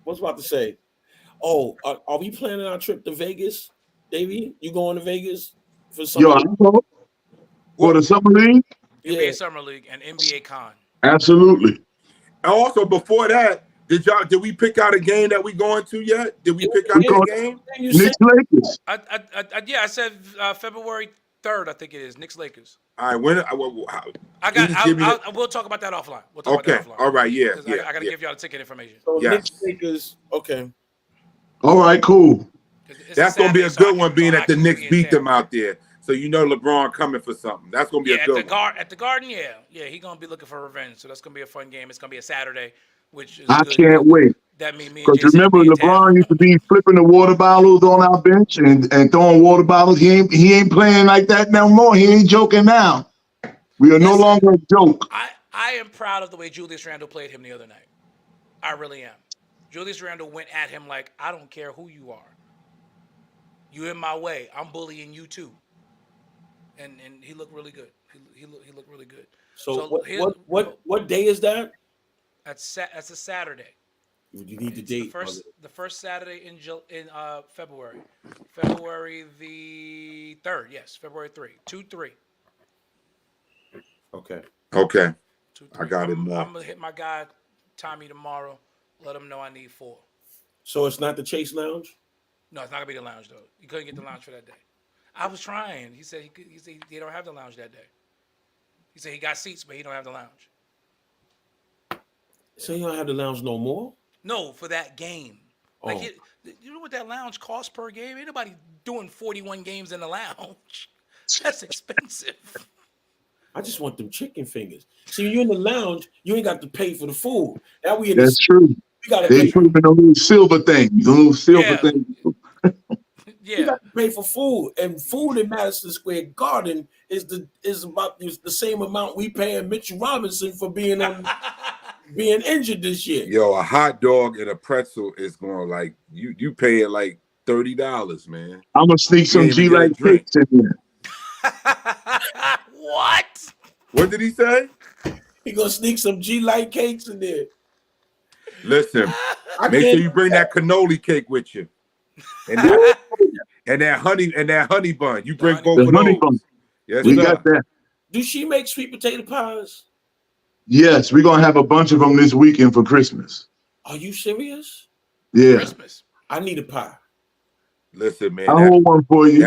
What's about to say? Oh, are we planning our trip to Vegas, Davey? You going to Vegas for Yo, something? I know. For the summer league? NBA Summer League and NBA Con. Absolutely. And also, before that, did we pick out a game that we going to yet? Did we pick out a game? You said, Knicks Lakers. I said February 3rd. I think it is Knicks Lakers. All right, when We'll talk about that offline. We'll talk about that offline. All right, yeah. I gotta give y'all the ticket information. so Yes. Knicks Lakers. Okay. All right, cool. That's gonna be a Saturday, good one, being that the Knicks beat them out there. So LeBron coming for something. That's gonna be a good one. At the Garden, yeah, he's gonna be looking for revenge. So that's gonna be a fun game. It's gonna be a Saturday, which is I good. can't wait. That means me and Because Jason remember, will be in town. LeBron used to be flipping the water bottles on our bench and throwing water bottles. He ain't playing like that no more. He ain't joking now. We are no Listen, longer a joke. I am proud of the way Julius Randle played him the other night. I really am. Julius Randle went at him like, I don't care who you are. You in my way. I'm bullying you too. And he looked really good. He looked really good. So what day is that? That's a Saturday. You need the It's date. the first Saturday in February. February the 3rd. Yes, February 3. 2-3. Okay. 2-3. I got it. I'm gonna hit my guy Tommy tomorrow. Let him know I need 4. So it's not the Chase Lounge? No, it's not gonna be the lounge though. You couldn't get the lounge for that day. I was trying. He said he don't have the lounge that day. He said he got seats, but he don't have the lounge. So you don't have the lounge no more? No, for that game. Like Oh. you know what that lounge costs per game? Ain't nobody doing 41 games in the lounge. That's expensive. I just want them chicken fingers. See, you're in the lounge, you ain't got to pay for the food. Now we in That's the true. we gotta They pay, put them in those little silver things. The little silver things. you Yeah. got to pay for food. And food in Madison Square Garden is about the same amount we paying Mitch Robinson for being injured this year. Yo, a hot dog and a pretzel is going like you pay it like $30, man. I'm gonna sneak some You ain't even get a G-Light drink. cakes in there. What? What did he say? He gonna sneak some G-Light cakes in there. Listen, I make sure can't- you bring that cannoli cake with you, and that honey bun. You bring both The of honey those. bun. Yes, We sir. got that. Do she make sweet potato pies? Yes, we're gonna have a bunch of them this weekend for Christmas. Are you serious? Yeah, Christmas. I need a pie. Listen, man. I'll hold one for you.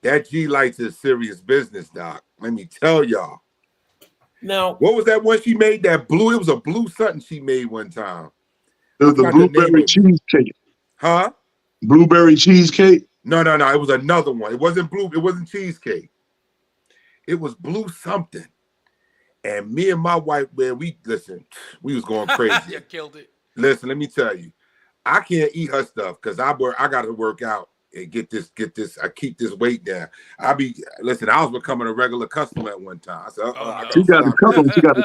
That G-Lights is serious business, Doc. Let me tell y'all. Now, What was that one she made? That blue. It was a blue something she made one time. The forgot the name blueberry of it. cheesecake. Huh? Blueberry cheesecake. No. It was another one. It wasn't blue. It wasn't cheesecake. It was blue something. And me and my wife, man, we was going crazy. You killed it. Listen, let me tell you, I can't eat her stuff because I got to work out and get this. I keep this weight down. I was becoming a regular customer at one time. I said, I She got a couple. She got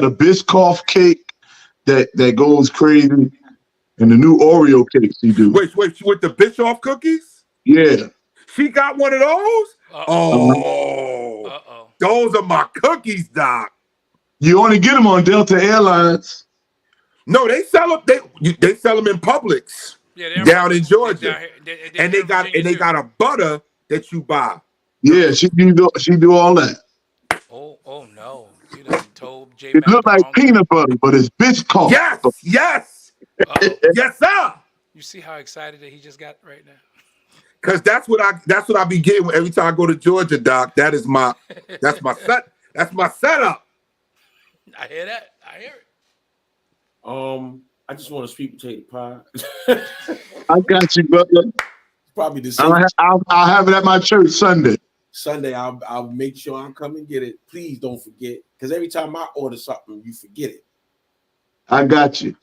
a Biscoff cake that goes crazy, and the new Oreo cake she do. Wait, with the Bischoff cookies? Yeah. She got one of those? Uh-oh. Those are my cookies, Doc. You only get them on Delta Airlines. No, they sell them. They sell them in Publix down in Georgia, and they got a butter that you buy. Yeah, she do all that. Oh no. and told J It Mac looked the like wrong thing. peanut butter, but it's Biscoff. Yes. Uh-oh. Yes, sir. You see how excited that he just got right now? Cause that's what I be getting every time I go to Georgia, Doc. That's my setup. I hear that. I hear it. I just want a sweet potato pie. I got you, Butler. Probably the same. I'll have it at my church Sunday. Sunday, I'll make sure I'll come and get it. Please don't forget, because every time I order something, you forget it. I got you.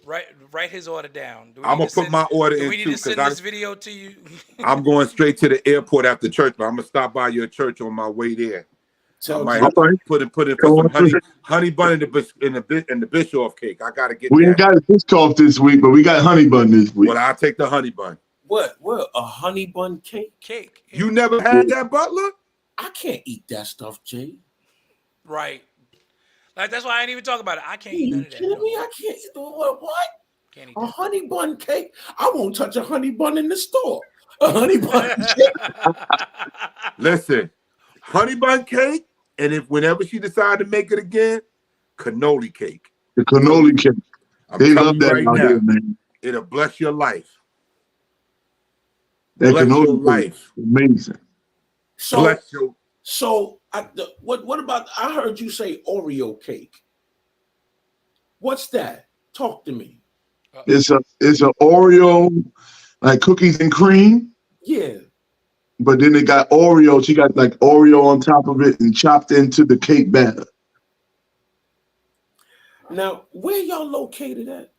Write his order down. I'm gonna put my order in Do we need too, to send this video to you? I'm going straight to the airport after church, but I'm gonna stop by your church on my way there. I might have to put in for some honey bun in the Bischoff cake. I gotta get. We ain't got a Biscoff this week, but we got honey bun this week. Well, I'll take the honey bun. What a honey bun cake? Cake. You never had that, Butler? I can't eat that stuff, Jay. Right. Like that's why I didn't even talk about it. I can't Are eat none you of that. kidding me? I can't eat what? Can't eat A that. honey bun cake? I won't touch a honey bun in the store. A honey bun cake. Listen, honey bun cake, and whenever she decides to make it again, cannoli cake. The cannoli cake. They love that right out now, here, man. It'll bless your life. That Bless your cannoli life. cake, amazing. Bless your. So what about? I heard you say Oreo cake. What's that? Talk to me. It's a Oreo, like cookies and cream. Yeah. But then they got Oreo. She got like Oreo on top of it and chopped into the cake batter. Now, where y'all located at?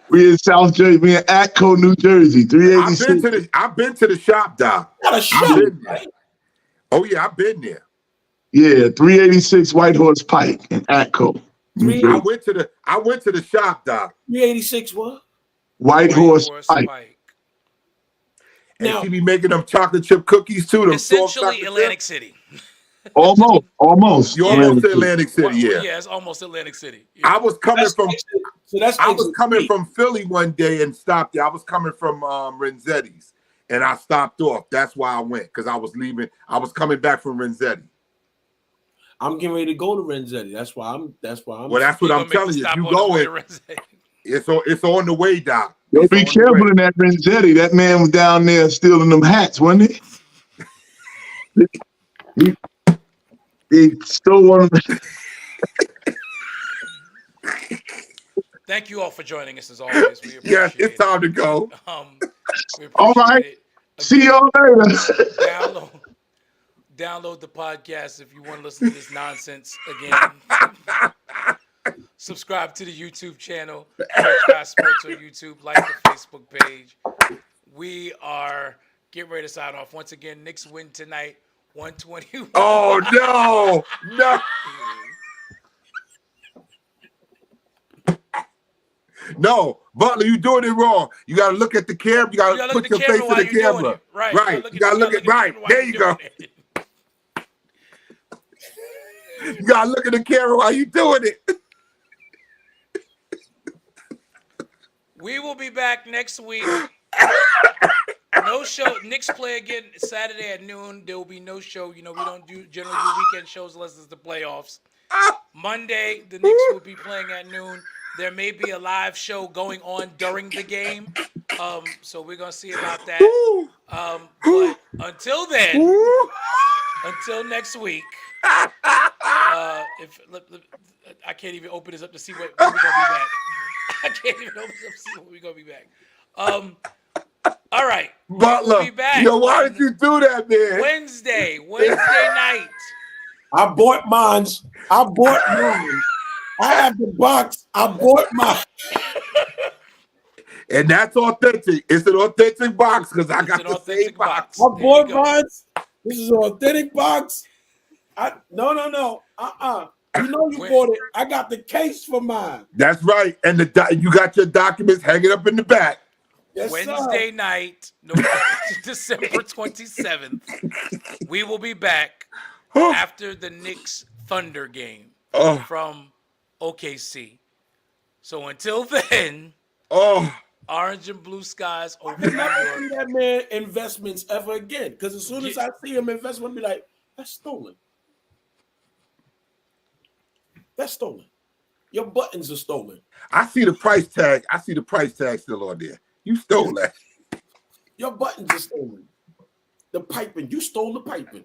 We in South Jersey. We in Atco, New Jersey. 386. I've been to the shop, Doc. Not a shop, right? Oh yeah, I've been there. Yeah, 386 White Horse Pike in Atco. I went to the shop, Doc. 386 what? White Horse Pike. And Now, she be making them chocolate chip cookies too. Them Essentially Atlantic City. Almost. You almost to Atlantic City, yeah. Yeah, it's almost Atlantic City. Yeah. I was coming from from Philly one day and stopped there. I was coming from Renzetti's and I stopped off. That's why I went, because I was leaving. I was coming back from Renzetti. I'm getting ready to go to Renzetti. That's why I'm. Well, that's what I'm telling you. If you going, it's on the way, Doc. Yo, be careful in that Renzetti. That man was down there stealing them hats, wasn't he? He stole one of them. Thank you all for joining us as always. We appreciate yes, it's time to go. All right. Again, see y'all later. Download the podcast if you want to listen to this nonsense again. Subscribe to the YouTube channel, Church Sports on YouTube, like the Facebook page. We are getting ready to sign off. Once again, Knicks win tonight, 121. Oh, no. No, Butler, you doing it wrong. You got to look at the camera. You got to put your face to the camera. Right. You got to look at right. There you go. You got to look at the camera while you doing it. We will be back next week. No show. Knicks play again Saturday at noon. There will be no show. You know, we don't generally do weekend shows unless it's the playoffs. Monday, the Knicks will be playing at noon. There may be a live show going on during the game. So we're going to see about that. But until then, until next week, I can't even open this up to see when we're going to be back. I can't even open this up to see when we're going to be back. All right. Butler, we'll be back why did you do that, man? Wednesday night. I bought mine. I have the box. I bought mine. And that's authentic. It's an authentic box because I got the same box. I bought mine. This is an authentic box. No. You know you bought it. I got the case for mine. That's right. And you got your documents hanging up in the back. Yes, Wednesday night, December 27th, we will be back after the Knicks Thunder game from OKC. So until then, orange and blue skies over New York. I see that man investments ever again. Because as soon as I see him invest, I'm be like, that's stolen. That's stolen. Your buttons are stolen. I see the price tag. I see the price tag still on there. You stole that. Your buttons are stolen. The piping, you stole the piping.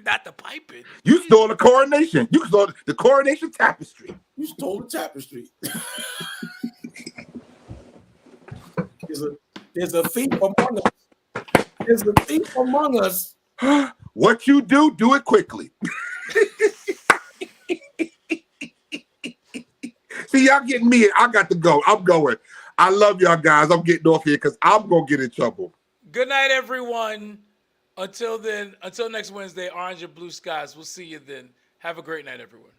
Not the piping. You stole the coronation. You stole the coronation tapestry. You stole the tapestry. There's a thief among us. There's a thief among us. What you do it quickly. See, y'all getting me. I got to go. I'm going. I love y'all guys. I'm getting off here because I'm going to get in trouble. Good night, everyone. Until then, until next Wednesday, orange and blue skies. We'll see you then. Have a great night, everyone.